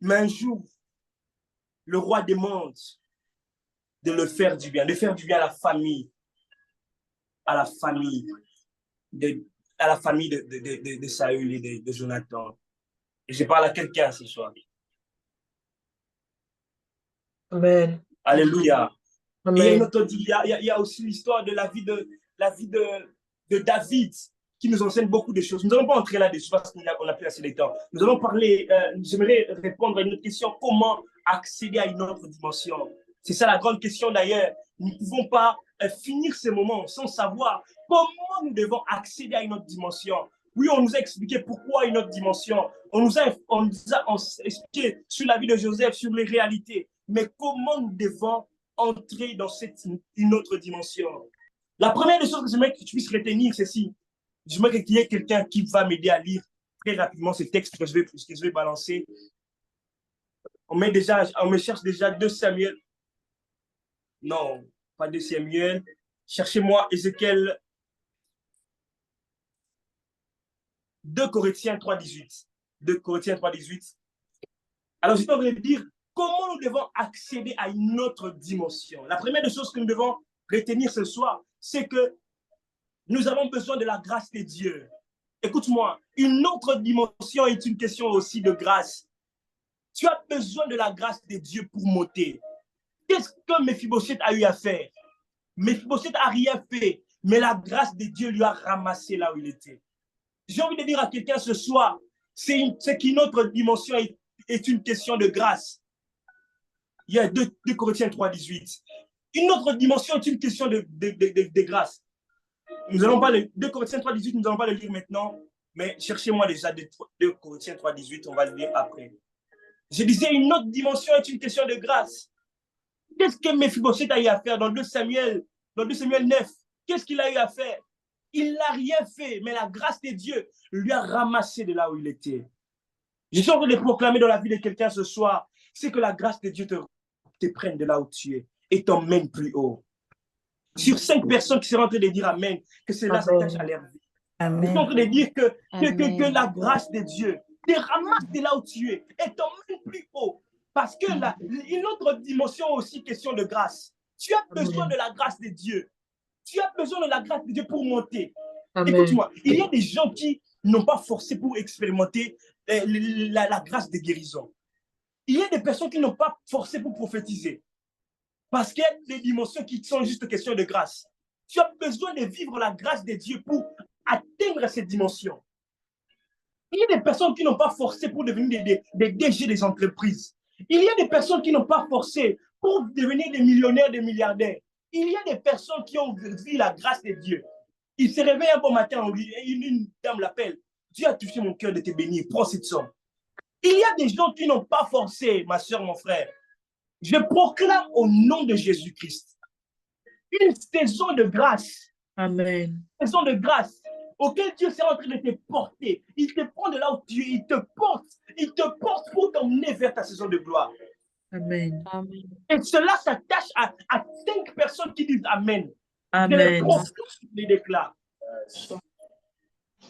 S1: Mais un jour, le roi demande de le faire du bien, de faire du bien à la famille, de Saül et de Jonathan. Et je parle à quelqu'un ce soir.
S5: Amen.
S1: Alléluia.
S5: Amen.
S1: Il y a aussi l'histoire de la vie de David qui nous enseigne beaucoup de choses. Nous n'allons pas entrer là-dessus parce qu'on n'a plus assez de temps. Nous allons parler, j'aimerais répondre à une autre question, comment accéder à une autre dimension? C'est ça la grande question d'ailleurs. Nous ne pouvons pas finir ces moments sans savoir comment nous devons accéder à une autre dimension. Oui, on nous a expliqué pourquoi une autre dimension. On nous a expliqué sur la vie de Joseph, sur les réalités. Mais comment nous devons entrer dans une autre dimension? La première des choses que j'aimerais que tu puisses retenir, c'est si j'aimerais qu'il y ait quelqu'un qui va m'aider à lire très rapidement ce texte que je vais balancer. On me cherche déjà 2 Samuel. Non, pas 2 Samuel. Cherchez-moi Ézéchiel 2 Corinthiens 3,18. 2 Corinthiens 3,18. Alors, je vais vous dire comment nous devons accéder à une autre dimension. La première des choses que nous devons retenir ce soir, c'est que nous avons besoin de la grâce de Dieu. Écoute-moi, une autre dimension est une question aussi de grâce. Tu as besoin de la grâce de Dieu pour monter. Qu'est-ce que Méphibosheth a eu à faire? Méphibosheth n'a rien fait, mais la grâce de Dieu lui a ramassé là où il était. J'ai envie de dire à quelqu'un ce soir, c'est qu'une autre dimension est une question de grâce. Il y a 2 Corinthiens 3,18. Une autre dimension est une question de grâce. Nous allons pas 2 Corinthiens 3,18, nous n'allons pas le lire maintenant, mais cherchez-moi déjà 2 Corinthiens 3,18, on va le lire après. Je disais, une autre dimension est une question de grâce. Qu'est-ce que Méphibosheth a eu à faire dans 2 Samuel 9? Qu'est-ce qu'il a eu à faire? Il n'a rien fait, mais la grâce de Dieu lui a ramassé de là où il était. Je suis en train de proclamer dans la vie de quelqu'un ce soir, c'est que la grâce de Dieu te prenne de là où tu es et t'emmène plus haut. Sur 5 personnes qui sont en train de dire Amen, que cela s'attache à leur vie. Je suis en train de dire que la grâce de Dieu te ramasse de là où tu es et t'emmène plus haut. Parce que une autre dimension aussi, question de grâce. Tu as besoin de la grâce de Dieu. Tu as besoin de la grâce de Dieu pour monter. Écoute-moi, il y a des gens qui n'ont pas forcé pour expérimenter la grâce de guérison. Il y a des personnes qui n'ont pas forcé pour prophétiser. Parce qu'il y a des dimensions qui sont juste question de grâce. Tu as besoin de vivre la grâce de Dieu pour atteindre cette dimension. Il y a des personnes qui n'ont pas forcé pour devenir des DG des entreprises. Il y a des personnes qui n'ont pas forcé pour devenir des millionnaires, des milliardaires. Il y a des personnes qui ont vécu la grâce de Dieu. Il se réveille un bon matin, une dame l'appelle. Dieu a touché mon cœur de te bénir, prends cette somme. Il y a des gens qui n'ont pas forcé, ma soeur, mon frère. Je proclame au nom de Jésus-Christ une saison de grâce.
S5: Amen.
S1: Une saison de grâce auquel Dieu s'est en train de te porter. Il te prend de là où tu es, il te porte pour t'emmener vers ta saison de gloire.
S5: Amen.
S1: Et cela s'attache à 5 personnes qui disent Amen.
S5: Amen.
S1: Je les déclare.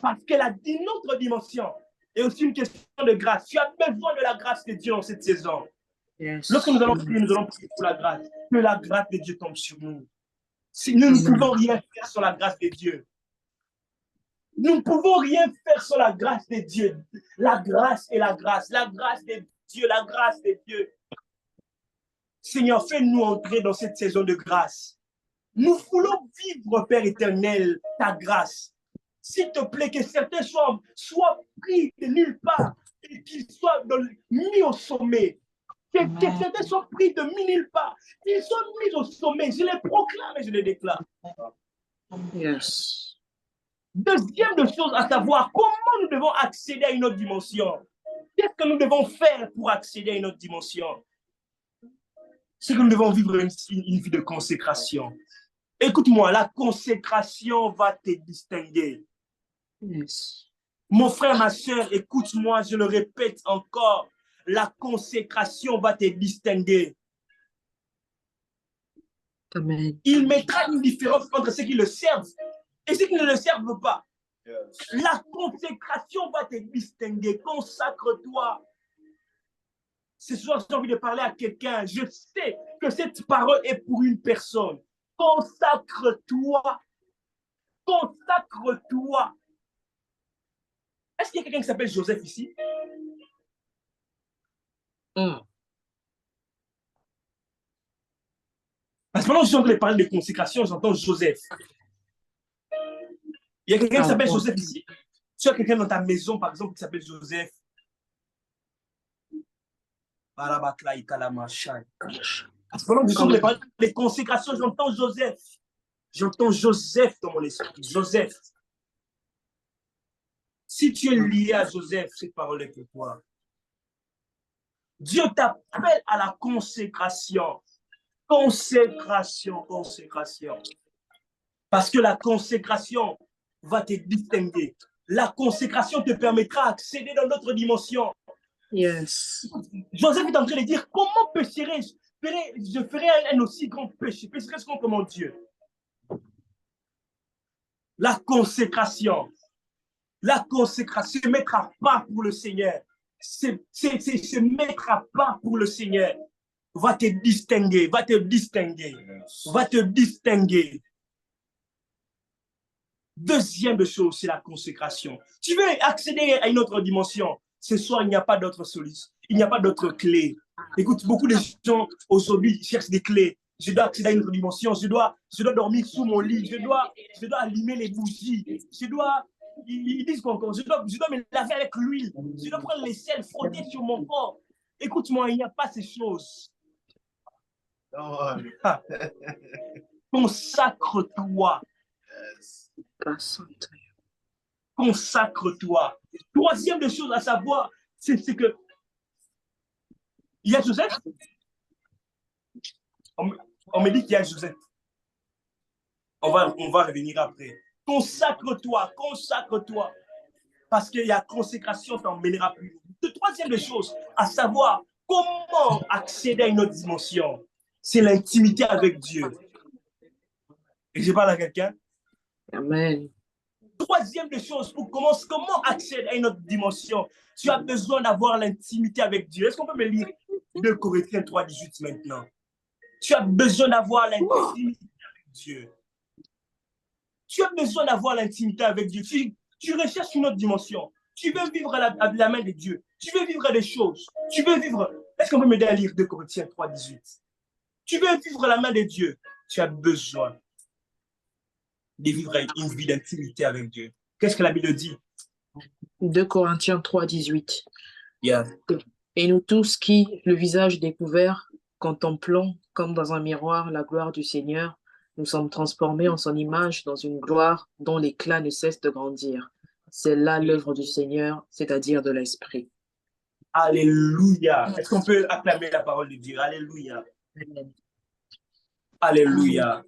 S1: Parce qu'elle a une autre dimension et aussi une question de grâce. Tu as besoin de la grâce de Dieu dans cette saison.
S5: Yes.
S1: Lorsque nous allons prier pour la grâce. Que la grâce de Dieu tombe sur nous. Si nous ne pouvons rien faire sur la grâce de Dieu. Nous ne pouvons rien faire sur la grâce de Dieu. La grâce et la grâce. La grâce de Dieu, la grâce de Dieu. Seigneur, fais-nous entrer dans cette saison de grâce. Nous voulons vivre, Père éternel, ta grâce. S'il te plaît, que certains soient pris de nulle part et qu'ils soient mis au sommet. Que certains soient pris de nulle part, qu'ils soient mis au sommet. Je les proclame et je les déclare.
S5: Yes.
S1: Deuxième de chose à savoir, comment nous devons accéder à une autre dimension? Qu'est-ce que nous devons faire pour accéder à une autre dimension? C'est que nous devons vivre une vie de consécration. Écoute-moi, la consécration va te distinguer.
S5: Yes.
S1: Mon frère, ma soeur, écoute-moi, je le répète encore, la consécration va te distinguer.
S5: Amen.
S1: Il mettra une différence entre ceux qui le servent et ceux qui ne le servent pas. La consécration va te distinguer. Consacre-toi. Ce soir, j'ai envie de parler à quelqu'un. Je sais que cette parole est pour une personne. Consacre-toi. Consacre-toi. Est-ce qu'il y a quelqu'un qui s'appelle Joseph ici? Parce que pendant que je suis en train de parler de consécration, j'entends Joseph. Il y a quelqu'un qui s'appelle Joseph ici. Tu as quelqu'un dans ta maison, par exemple, qui s'appelle Joseph. Parce que pendant que je suis en train de parler de consécration, j'entends Joseph. J'entends Joseph dans mon esprit. Joseph. Si tu es lié à Joseph, cette parole est pour toi. Dieu t'appelle à la consécration. Consécration, consécration. Parce que la consécration va te distinguer. La consécration te permettra d'accéder dans notre dimension.
S5: Yes.
S1: Joseph est en train de dire, comment pécherai-je? Je ferai un aussi grand péché. Pécherai-je contre mon Dieu? La consécration. La consécration, se mettre à part pour le Seigneur. Se mettre à part pour le Seigneur. Va te distinguer, va te distinguer, va te distinguer. Deuxième chose, c'est la consécration. Tu veux accéder à une autre dimension. Ce soir, il n'y a pas d'autre solution. Il n'y a pas d'autre clé. Écoute, beaucoup de gens aujourd'hui cherchent des clés. Je dois accéder à une autre dimension. Je dois dormir sous mon lit. Je dois allumer les bougies. Ils disent qu'encore, je dois me laver avec l'huile. Je dois prendre les sels, frotter sur mon corps. Écoute-moi, il n'y a pas ces choses. Consacre-toi. Consacre-toi. Troisième des choses à savoir, c'est que il y a Joseph. On me dit qu'il y a Joseph. On va revenir après. Consacre-toi, consacre-toi. Parce qu'il y a consécration, t'en mènera plus. Troisième des choses à savoir, comment accéder à une autre dimension. C'est l'intimité avec Dieu. Et je parle à quelqu'un.
S5: Amen.
S1: Troisième des choses, comment accéder à une autre dimension? Tu as besoin d'avoir l'intimité avec Dieu. Est-ce qu'on peut me lire 2 Corinthiens 3:18 maintenant? Tu as besoin d'avoir l'intimité avec Dieu. Tu as besoin d'avoir l'intimité avec Dieu. Tu recherches une autre dimension. Tu veux vivre à la main de Dieu. Tu veux vivre des choses. Tu veux vivre... Est-ce qu'on peut m'aider à lire 2 Corinthiens 3:18? Tu veux vivre à la main de Dieu. Tu as besoin de vivre une vie d'intimité avec Dieu. Qu'est-ce que la Bible dit?
S5: 2 Corinthiens 3:18.
S1: Yeah.
S5: Et nous tous qui, le visage découvert, contemplons comme dans un miroir la gloire du Seigneur, nous sommes transformés en son image dans une gloire dont l'éclat ne cesse de grandir. C'est là l'œuvre du Seigneur, c'est-à-dire de l'Esprit.
S1: Alléluia. Est-ce qu'on peut acclamer la parole de Dieu? Alléluia.
S5: Amen.
S1: Alléluia.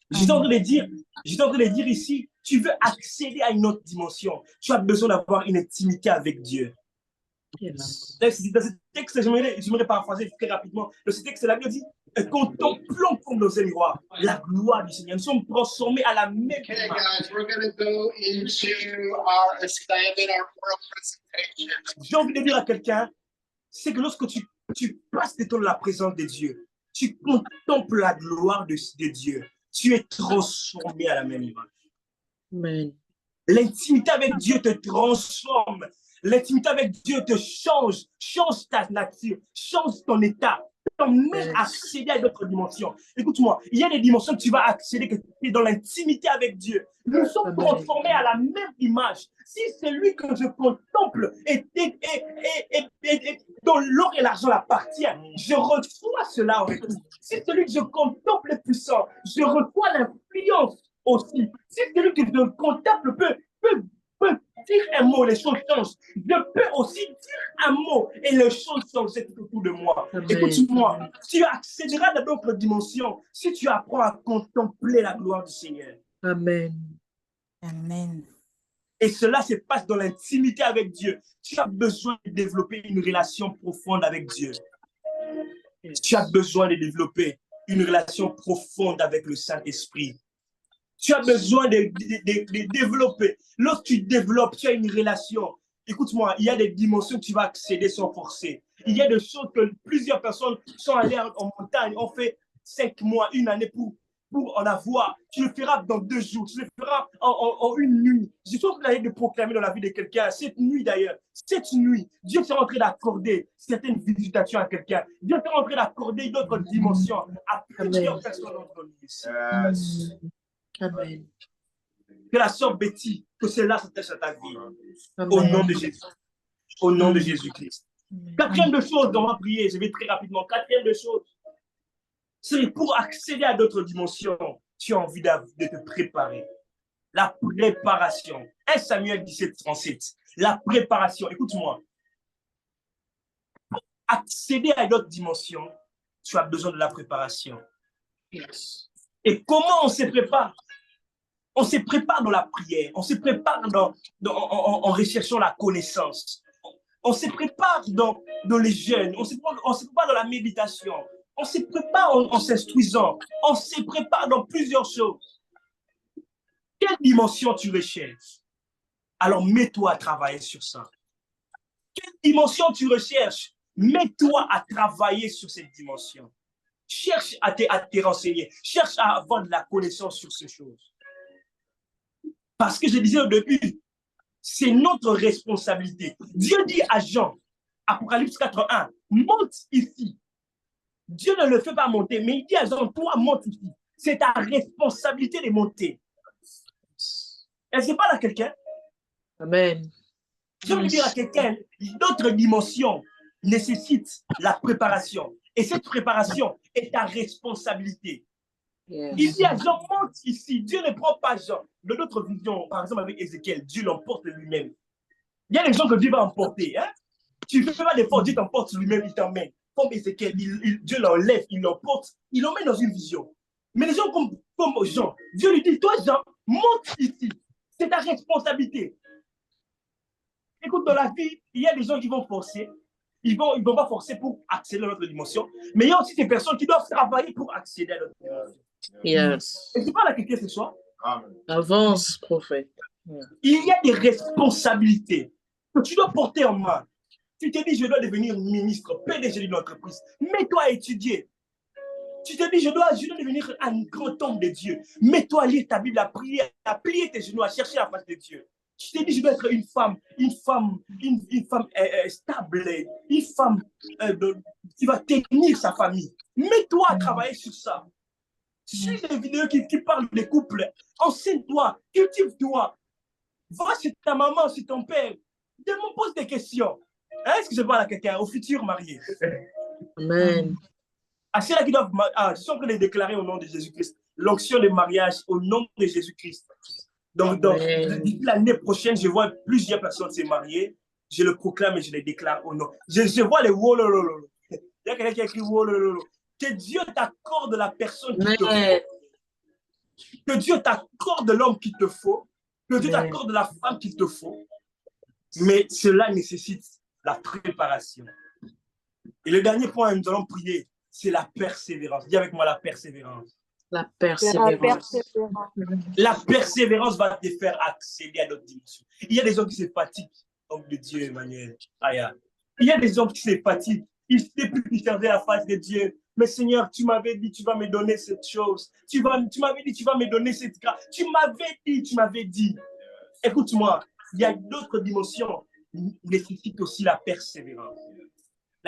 S1: J'étais en train de dire ici, tu veux accéder à une autre dimension. Tu as besoin d'avoir une intimité avec Dieu.
S5: Yes.
S1: Dans ce texte, j'aimerais paraphraser très rapidement. Dans ce texte, la Bible dit, contemplons comme dans un miroir la gloire du Seigneur. Nous sommes transformés à la même image.
S6: Okay, guys, we're going to go into our assignment, our world presentation.
S1: J'ai envie de dire à quelqu'un, c'est que lorsque tu passes devant la présence de Dieu, tu contemples la gloire de Dieu, tu es transformé à la même image.
S5: Amen.
S1: L'intimité avec Dieu te transforme. L'intimité avec Dieu te change ta nature, change ton état, t'emmène à accéder à d'autres dimensions. Écoute-moi, il y a des dimensions que tu vas accéder, que tu es dans l'intimité avec Dieu. Nous sommes transformés à la même image. Si celui que je contemple dont l'or et l'argent l'appartiennent, je reçois cela en retour. Si celui que je contemple est puissant, je reçois l'influence aussi. Si celui qui te contemple peut dire un mot, les choses changent. Je peux aussi dire un mot et les choses changent tout autour de moi. Écoute-moi, tu accéderas dans d'autres dimensions si tu apprends à contempler la gloire du Seigneur.
S5: Amen.
S2: Amen.
S1: Et cela se passe dans l'intimité avec Dieu. Tu as besoin de développer une relation profonde avec Dieu. Tu as besoin de développer une relation profonde avec le Saint-Esprit. Tu as besoin de développer. Lorsque tu développes, tu as une relation. Écoute-moi, il y a des dimensions que tu vas accéder sans forcer. Il y a des choses que plusieurs personnes sont allées en montagne, ont fait 5 mois, 1 année pour en avoir. Tu le feras dans 2 jours, tu le feras en 1 nuit. Je suis en train de proclamer dans la vie de quelqu'un, cette nuit d'ailleurs, cette nuit, Dieu est en train d'accorder certaines visitations à quelqu'un. Dieu est en train d'accorder d'autres dimensions à plusieurs personnes d'entre nous ici.
S5: Amen.
S1: Que la sœur Betty, que cela s'attache à ta vie. Au nom de Jésus. Au nom de Jésus-Christ. 4e de chose, on va prier, je vais très rapidement. 4e de chose, c'est pour accéder à d'autres dimensions, tu as envie de te préparer. La préparation. 1 Samuel 17, 37. La préparation. Écoute-moi. Pour accéder à d'autres dimensions, tu as besoin de la préparation. Et comment on se prépare? On se prépare dans la prière, on se prépare en recherchant la connaissance, on se prépare dans les jeûnes, on se prépare dans la méditation, on se prépare en s'instruisant, on se prépare dans plusieurs choses. Quelle dimension tu recherches? Alors mets-toi à travailler sur ça. Quelle dimension tu recherches? Mets-toi à travailler sur cette dimension. Cherche à te renseigner, cherche à avoir de la connaissance sur ces choses. Parce que je disais au début, c'est notre responsabilité. Dieu dit à Jean, Apocalypse 4.1, monte ici. Dieu ne le fait pas monter, mais il dit à Jean, toi, monte ici. C'est ta responsabilité de monter. Est-ce que parle à quelqu'un?
S5: Amen.
S1: Je veux dire à quelqu'un, d'autres dimensions nécessitent la préparation. Et cette préparation est ta responsabilité. Yes. Il dit à Jean, monte ici. Dieu ne prend pas Jean. Dans notre vision, par exemple avec Ézéchiel, Dieu l'emporte lui-même. Il y a des gens que Dieu va emporter. Hein? Tu ne fais pas d'effort, Dieu t'emporte lui-même, il t'emmène. Comme Ézéchiel, Dieu l'enlève, il l'emporte, il l'emmène dans une vision. Mais les gens comme Jean, Dieu lui dit, toi Jean, monte ici. C'est ta responsabilité. Écoute, dans la vie, il y a des gens qui vont forcer. Ils vont pas forcer pour accéder à notre dimension. Mais il y a aussi des personnes qui doivent travailler pour accéder à notre dimension.
S5: Yes.
S1: Et c'est pas la question ce soir.
S5: Avance, prophète.
S1: Il y a des responsabilités que tu dois porter en main. Tu te dis, je dois devenir ministre, PDG d'une entreprise. Mets-toi à étudier. Tu te dis, je dois devenir un grand homme de Dieu. Mets-toi à lire ta Bible, à prier, à plier tes genoux, à chercher la face de Dieu. Tu te dis, je dois être une femme stable, une femme qui va tenir sa famille. Mets-toi à travailler sur ça. Suis des vidéos qui parlent des couples. Enseigne-toi, cultive-toi. Va chez ta maman, chez ton père. Pose des questions. Hein, est-ce que je parle à quelqu'un, au futur marié?
S5: Amen.
S1: À ceux-là qui doivent... je suis en train de déclarer au nom de Jésus-Christ l'onction de mariage au nom de Jésus-Christ. Donc l'année prochaine, je vois plusieurs personnes se marier. Je le proclame et je le déclare au nom. Je vois les wolololo. Il y a quelqu'un qui a écrit wolololo. Que Dieu t'accorde la personne qu'il te faut. Que Dieu t'accorde l'homme qu'il te faut. Que Dieu t'accorde la femme qu'il te faut. Mais cela nécessite la préparation. Et le dernier point, nous allons prier, c'est la persévérance. Dis avec moi la persévérance.
S5: La persévérance.
S1: La persévérance va te faire accéder à d'autres dimensions. Il y a des gens qui se fatiguent, homme de Dieu, Emmanuel. Il y a des hommes qui se fatiguent. Ils ne peuvent plus regarder la face de Dieu. Mais Seigneur, tu m'avais dit, tu vas me donner cette chose. Tu m'avais dit, tu vas me donner cette grâce. Tu m'avais dit. Écoute-moi, il y a d'autres dimensions qui nécessitent aussi la persévérance.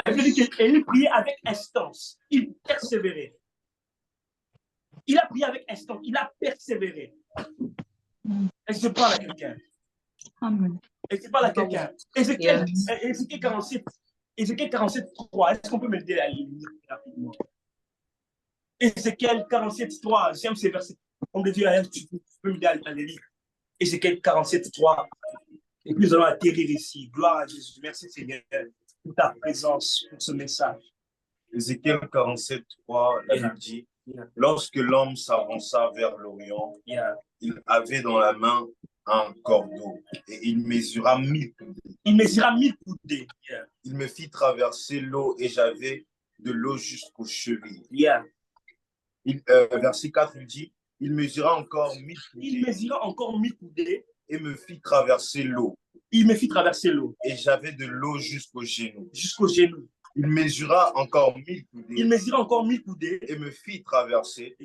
S1: La Bible dit qu'il priait avec instance. Il persévérait. Il a prié avec instance. Il a persévéré. Est-ce que je parle à quelqu'un? Est-ce que je parle à quelqu'un? Ézéchiel 47, 3. Est-ce qu'on peut me dire la ligne rapidement? Ézéchiel 47, 3. J'aime ces versets. Homme de Dieu, tu peux me dire à les lire. Ézéchiel 47, 3. Et puis nous allons atterrir ici. Gloire à Jésus. Merci Seigneur pour ta présence, pour ce message.
S7: Ézéchiel 47, 3, la Bible dit, lorsque l'homme s'avança vers l'Orient, il avait dans la main un cordeau et il mesura 1000 coudées.
S1: Il mesura 1000 coudées.
S7: Il me fit traverser l'eau et j'avais de l'eau jusqu'aux chevilles. Verset 4, il dit, il mesura encore 1000 coudées.
S1: Il mesura encore 1000 coudées.
S7: Et me fit traverser l'eau.
S1: Il me fit traverser l'eau.
S7: Et j'avais de l'eau jusqu'aux genoux.
S1: Jusqu'aux genoux.
S7: Il mesura encore 1000 coudées.
S1: Il mesura encore 1000 coudées.
S7: Et me fit traverser.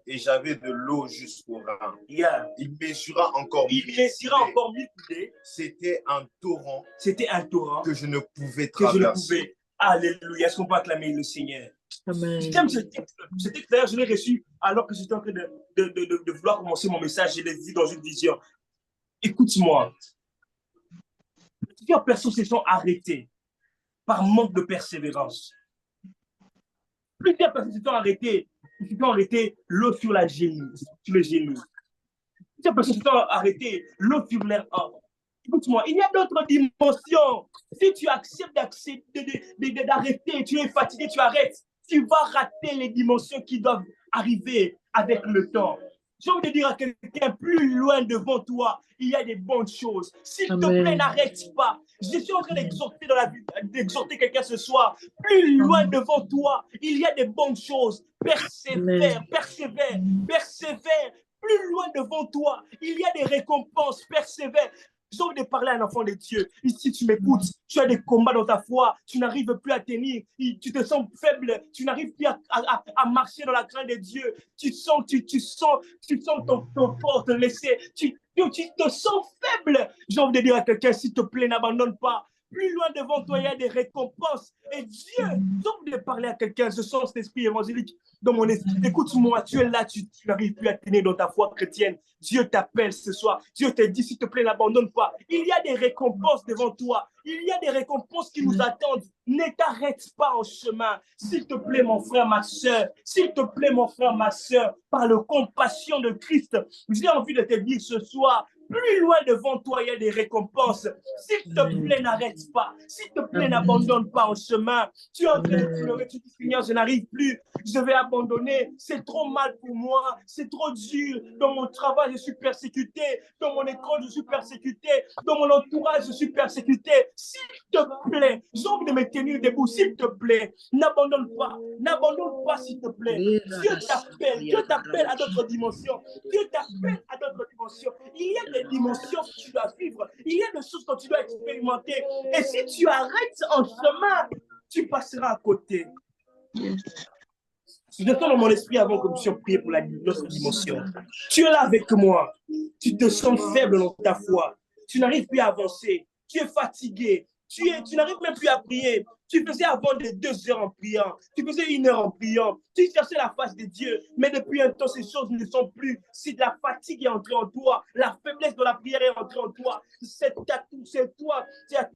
S7: Et j'avais de l'eau jusqu'aux reins. Il mesura encore 1000
S1: coudées.
S7: C'était un torrent.
S1: C'était un torrent.
S7: Que je ne pouvais traverser.
S1: Alléluia. Est-ce qu'on peut acclamer le Seigneur?
S5: Amen.
S1: J'aime ce texte. Ce texte, d'ailleurs, je l'ai reçu alors que j'étais en train de vouloir commencer mon message. Je l'ai vu dans une vision. Écoute-moi. Plusieurs personnes se sont arrêtées par manque de persévérance. Plusieurs personnes se sont arrêtées l'eau sur le genou. Plusieurs personnes se sont arrêtées l'eau sur l'air. Écoute-moi, il y a d'autres dimensions. Si tu acceptes d'arrêter, tu es fatigué, tu arrêtes, tu vas rater les dimensions qui doivent arriver avec le temps. J'ai envie de dire à quelqu'un, plus loin devant toi, il y a des bonnes choses. S'il te plaît, n'arrête pas. Je suis en train d'exhorter quelqu'un ce soir. Plus loin devant toi, il y a des bonnes choses. Persévère. Plus loin devant toi, il y a des récompenses. Persévère. J'ai envie de parler à un enfant de Dieu. Ici, tu m'écoutes, tu as des combats dans ta foi, tu n'arrives plus à tenir, tu te sens faible, tu n'arrives plus à marcher dans la crainte de Dieu. Tu sens ton corps te laisser, tu te sens faible. J'ai envie de dire à quelqu'un, s'il te plaît, n'abandonne pas. Plus loin devant toi, il y a des récompenses. Et Dieu, j'ai envie de parler à quelqu'un, je sens cet esprit évangélique dans mon esprit. Écoute-moi, tu es là, tu n'arrives plus à tenir dans ta foi chrétienne. Dieu t'appelle ce soir. Dieu te dit, s'il te plaît, n'abandonne pas. Il y a des récompenses devant toi. Il y a des récompenses qui nous attendent. Ne t'arrête pas en chemin. S'il te plaît, mon frère, ma soeur. S'il te plaît, mon frère, ma soeur, par la compassion de Christ, j'ai envie de te dire ce soir, plus loin devant toi, il y a des récompenses. S'il te plaît, n'arrête pas. S'il te plaît, n'abandonne pas en chemin. Tu es en train de pleurer, tu dis, Seigneur, je n'arrive plus. Je vais abandonner. C'est trop mal pour moi. C'est trop dur. Dans mon travail, je suis persécuté. Dans mon école, je suis persécuté. Dans mon entourage, je suis persécuté. S'il te plaît, j'ai envie de me tenir debout. S'il te plaît, n'abandonne pas. N'abandonne pas, s'il te plaît. Dieu t'appelle à d'autres dimensions. Dieu t'appelle à d'autres dimensions. Il y a des dimensions que tu dois vivre. Il y a des choses que tu dois expérimenter. Et si tu arrêtes en chemin, tu passeras à côté. Je te dans mon esprit avant que nous puissions prier pour notre dimension. Tu es là avec moi. Tu te sens faible dans ta foi. Tu n'arrives plus à avancer. Tu es fatigué. Tu n'arrives même plus à prier. Tu faisais avant des 2 heures en priant. Tu faisais 1 heure en priant. Tu cherchais la face de Dieu. Mais depuis un temps, ces choses ne sont plus. Si la fatigue est entrée en toi, la faiblesse de la prière est entrée en toi, c'est à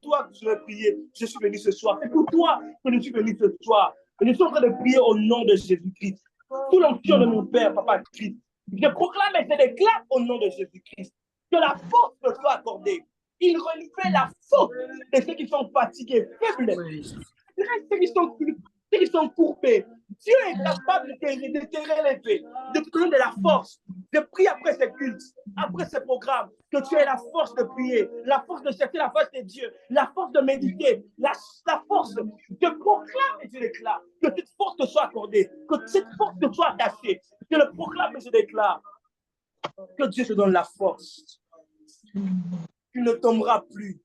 S1: toi que je vais prier. Je suis venu ce soir. C'est pour toi que je suis venu ce soir. Et je suis en train de prier au nom de Jésus-Christ. Sous l'onction de mon Père, Papa Christ. Je proclame et je déclare au nom de Jésus-Christ que la force me soit accordée. Il relevait la force de ceux qui sont fatigués, faibles, ceux qui sont courbés. Dieu est capable de te relever, de te donner de la force. Je prie après ce culte, après ce programme, que tu aies la force de prier, la force de chercher la face de Dieu, la force de méditer, la force de proclamer et je déclare que cette force te soit accordée, que cette force te soit attachée. Je le proclame et je déclare que Dieu te donne la force. Tu ne tomberas plus.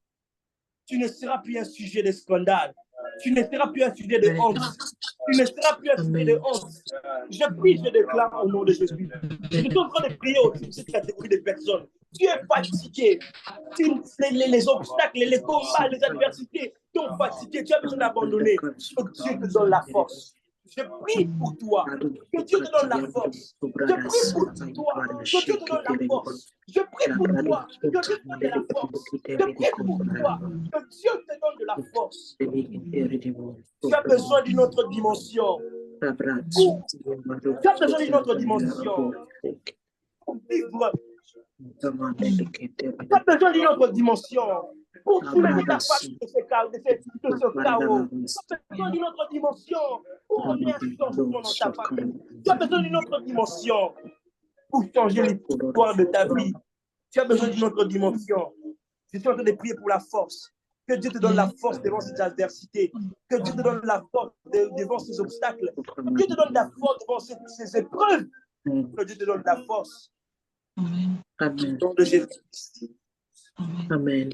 S1: Tu ne seras plus un sujet de scandale. Tu ne seras plus un sujet de honte. Tu ne seras plus un sujet de honte. Je prie, je déclare au nom de Jésus. Je suis en train de prier aussi pour cette catégorie de personnes. Tu es fatigué. Les obstacles, les combats, les adversités t'ont fatigué. Tu as besoin d'abandonner. Que Dieu te donne la force. Je prie pour toi, que Dieu te donne la force. Je prie pour toi, que Dieu te donne la force. Je prie pour toi, que Dieu te donne de la force. Je prie pour toi, que Dieu te donne de la force. Tu as besoin d'une autre dimension. Tu as besoin d'une autre dimension. vivre. Tu as besoin d'une autre dimension pour soulever ta famille de ce chaos. Tu as besoin d'une autre dimension pour amener un changement dans ta famille. Tu as besoin d'une autre dimension pour changer l'histoire de ta vie. Tu as besoin d'une autre dimension. Je suis en train de prier pour la force. Que Dieu te donne la force devant ces adversités. Que Dieu te donne la force devant ces obstacles. Que Dieu te donne la force devant ces épreuves. Que Dieu te donne la force.
S5: Amen.
S1: Au nom de Jésus.
S5: Amen.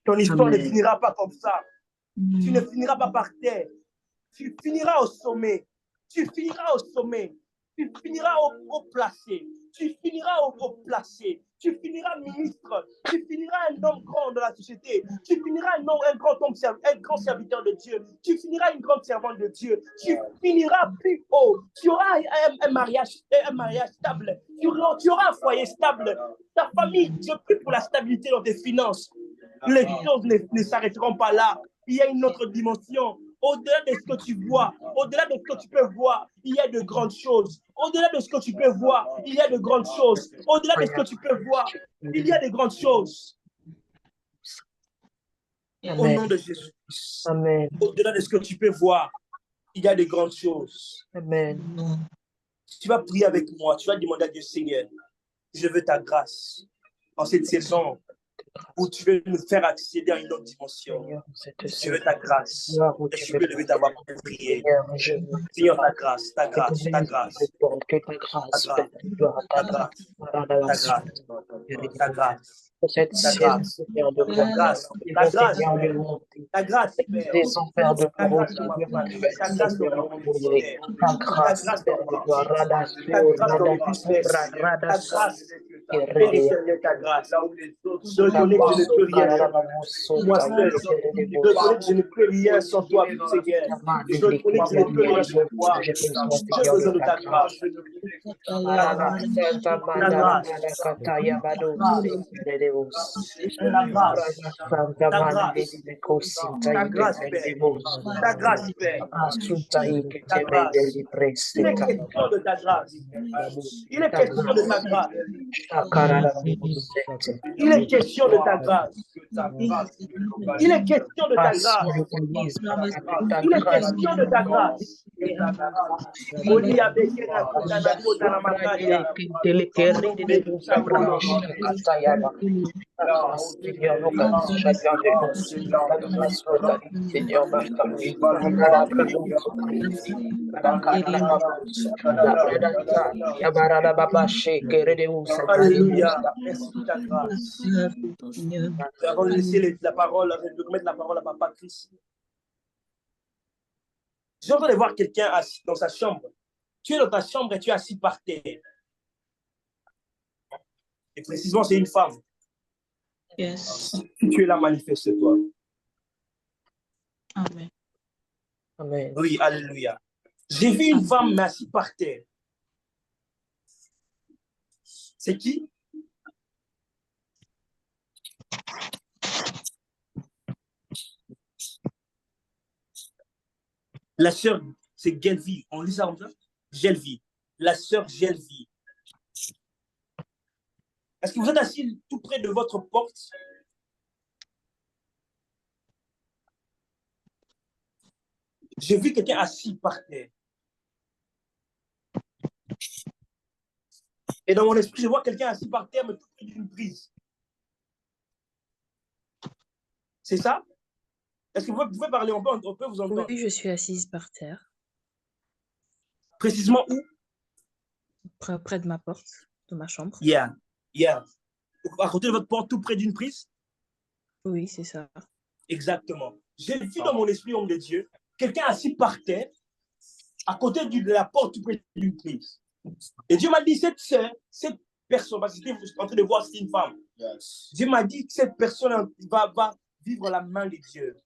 S1: Ton histoire ne finira pas comme ça. Tu ne finiras pas par terre. Tu finiras au sommet. Tu finiras au sommet. Tu finiras au placé. Tu finiras au placé. Tu finiras ministre. Tu finiras un homme grand de la société. Tu finiras un grand serviteur de Dieu. Tu finiras une grande servante de Dieu. Tu finiras plus haut. Tu auras un mariage stable. Tu auras un foyer stable. Ta famille, je prie pour la stabilité dans tes finances. Les choses ne s'arrêteront pas là. Il y a une autre dimension. Au-delà de ce que tu vois, au-delà de ce que tu peux voir, il y a de grandes choses. Au-delà de ce que tu peux voir, il y a de grandes choses. Au-delà de ce que tu peux voir, il y a de grandes choses. Amen. Au nom de Jésus.
S5: Amen.
S1: Au-delà de ce que tu peux voir, il y a de grandes choses.
S5: Amen.
S1: Tu vas prier avec moi. Tu vas demander à Dieu, Seigneur, je veux ta grâce en cette saison où tu veux nous faire accéder à une autre dimension. Je veux ta grâce. Est-ce que tu peux lever ta voix pour prier? Seigneur, ta grâce, ta grâce, ta grâce.
S5: Que ta grâce,
S1: ta grâce, ta grâce.
S5: Cette grâce,
S1: ta grâce, ta grâce,
S5: des enfers de pauvreté,
S1: ta grâce,
S5: ta grâce,
S1: ta grâce, je reconnais que je ne peux rien. Moi seul, je reconnais que je ne peux rien sans toi, Seigneur. Je reconnais que je ne peux rien sans toi. J'ai besoin de ta grâce. Ta grâce, Père. Ta grâce, Père. Ta grâce. Il est question de ta grâce. Il est question de ta grâce. Il est question de ta grâce. Il est question de ta grâce. Il est question de ta grâce. Alléluia. Merci pour ta grâce. Avant de laisser la parole, de remettre la parole à Papa Chris. J'ai envie de voir quelqu'un assis dans sa chambre. Tu es dans ta chambre et tu es assis par terre. Et précisément, c'est une femme.
S2: Yes.
S1: Si tu es là, manifeste-toi.
S2: Amen.
S5: Amen.
S1: Oui, alléluia. J'ai vu une femme assise par terre. C'est qui? La sœur, c'est Gelvi. On lit ça comme ça? Gelvi. La sœur Gelvi. Est-ce que vous êtes assis tout près de votre porte? J'ai vu quelqu'un assis par terre. Et dans mon esprit, je vois quelqu'un assis par terre, mais tout près d'une prise. C'est ça? Est-ce que vous pouvez parler? On peut vous entendre?
S8: Oui, je suis assise par terre.
S1: Précisément où?
S8: Près de ma porte, de ma chambre.
S1: Yeah. À côté de votre porte, tout près d'une prise?
S8: Oui, c'est ça.
S1: Exactement. J'ai vu dans mon esprit, homme de Dieu, quelqu'un assis par terre, à côté de la porte, tout près d'une prise. Et Dieu m'a dit, cette personne, parce que j'étais en train de voir, c'est une femme. Dieu m'a dit que cette personne va vivre la main de Dieu.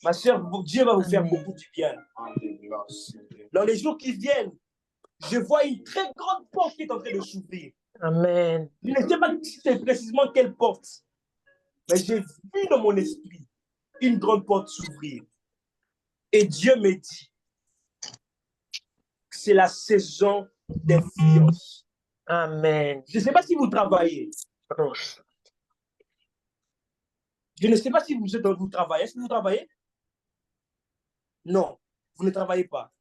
S1: Ma soeur, Dieu va vous faire beaucoup de bien. Dans les jours qui viennent, je vois une très grande porte qui est en train de s'ouvrir.
S5: Amen.
S1: Je ne sais pas si c'est précisément quelle porte, mais j'ai vu dans mon esprit une grande porte s'ouvrir. Et Dieu me dit que c'est la saison d'influence.
S5: Amen.
S1: Je ne sais pas si vous travaillez. Je ne sais pas si vous travaillez. Est-ce que vous travaillez? Non, vous ne travaillez pas.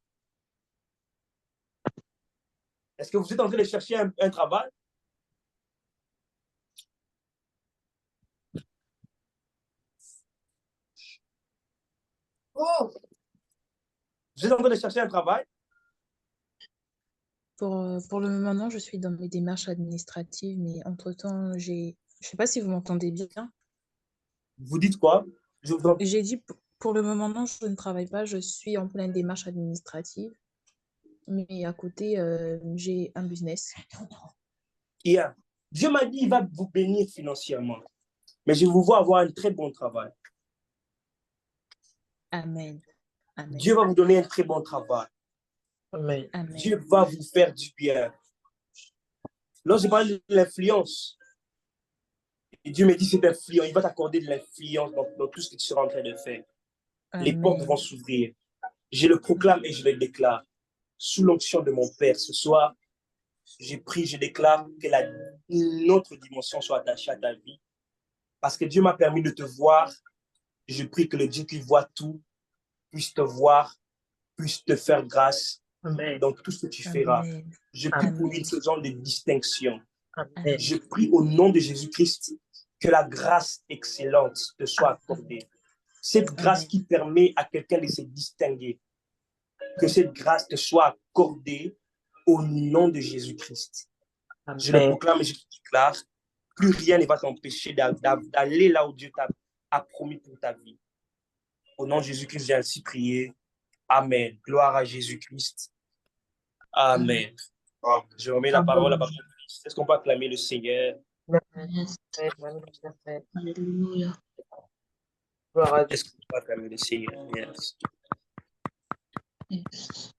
S1: Est-ce que vous êtes en train de chercher un travail? Oh! Vous êtes en train de chercher un travail?
S8: Pour le moment, non, je suis dans mes démarches administratives, mais entre-temps, je ne sais pas si vous m'entendez bien.
S1: Vous dites quoi?
S8: J'ai dit, pour le moment, non, je ne travaille pas, je suis en pleine démarche administrative, mais à côté, j'ai un business.
S1: Yeah. Dieu m'a dit qu'il va vous bénir financièrement, mais je vous vois avoir un très bon travail.
S8: Amen. Amen.
S1: Dieu va vous donner un très bon travail.
S5: Amen.
S8: Amen.
S1: Dieu va vous faire du bien. Lorsque je parle de l'influence, Dieu me dit cette influence, il va t'accorder de l'influence dans tout ce que tu seras en train de faire.
S8: Amen.
S1: Les portes vont s'ouvrir. Je le proclame et je le déclare. Sous l'onction de mon Père, ce soir, je prie, je déclare que une autre dimension soit attachée à ta vie. Parce que Dieu m'a permis de te voir. Je prie que le Dieu qui voit tout puisse te voir, puisse te faire grâce dans tout ce que tu feras. Je prie pour une saison de distinction.
S5: Amen.
S1: Je prie au nom de Jésus-Christ que la grâce excellente te soit accordée. Cette grâce qui permet à quelqu'un de se distinguer. Que cette grâce te soit accordée au nom de Jésus-Christ. Je le proclame et je le déclare. Plus rien ne va t'empêcher d'aller là où Dieu t'a promis pour ta vie. Au nom de Jésus-Christ, j'ai ainsi prié. Amen. Gloire à Jésus-Christ. Amen. Je remets la parole à Papa Christ. Est-ce qu'on peut acclamer le Seigneur?
S2: Yes. Hallelujah.
S1: Est-ce qu'on peut acclamer le Seigneur? Yes.
S2: Yes.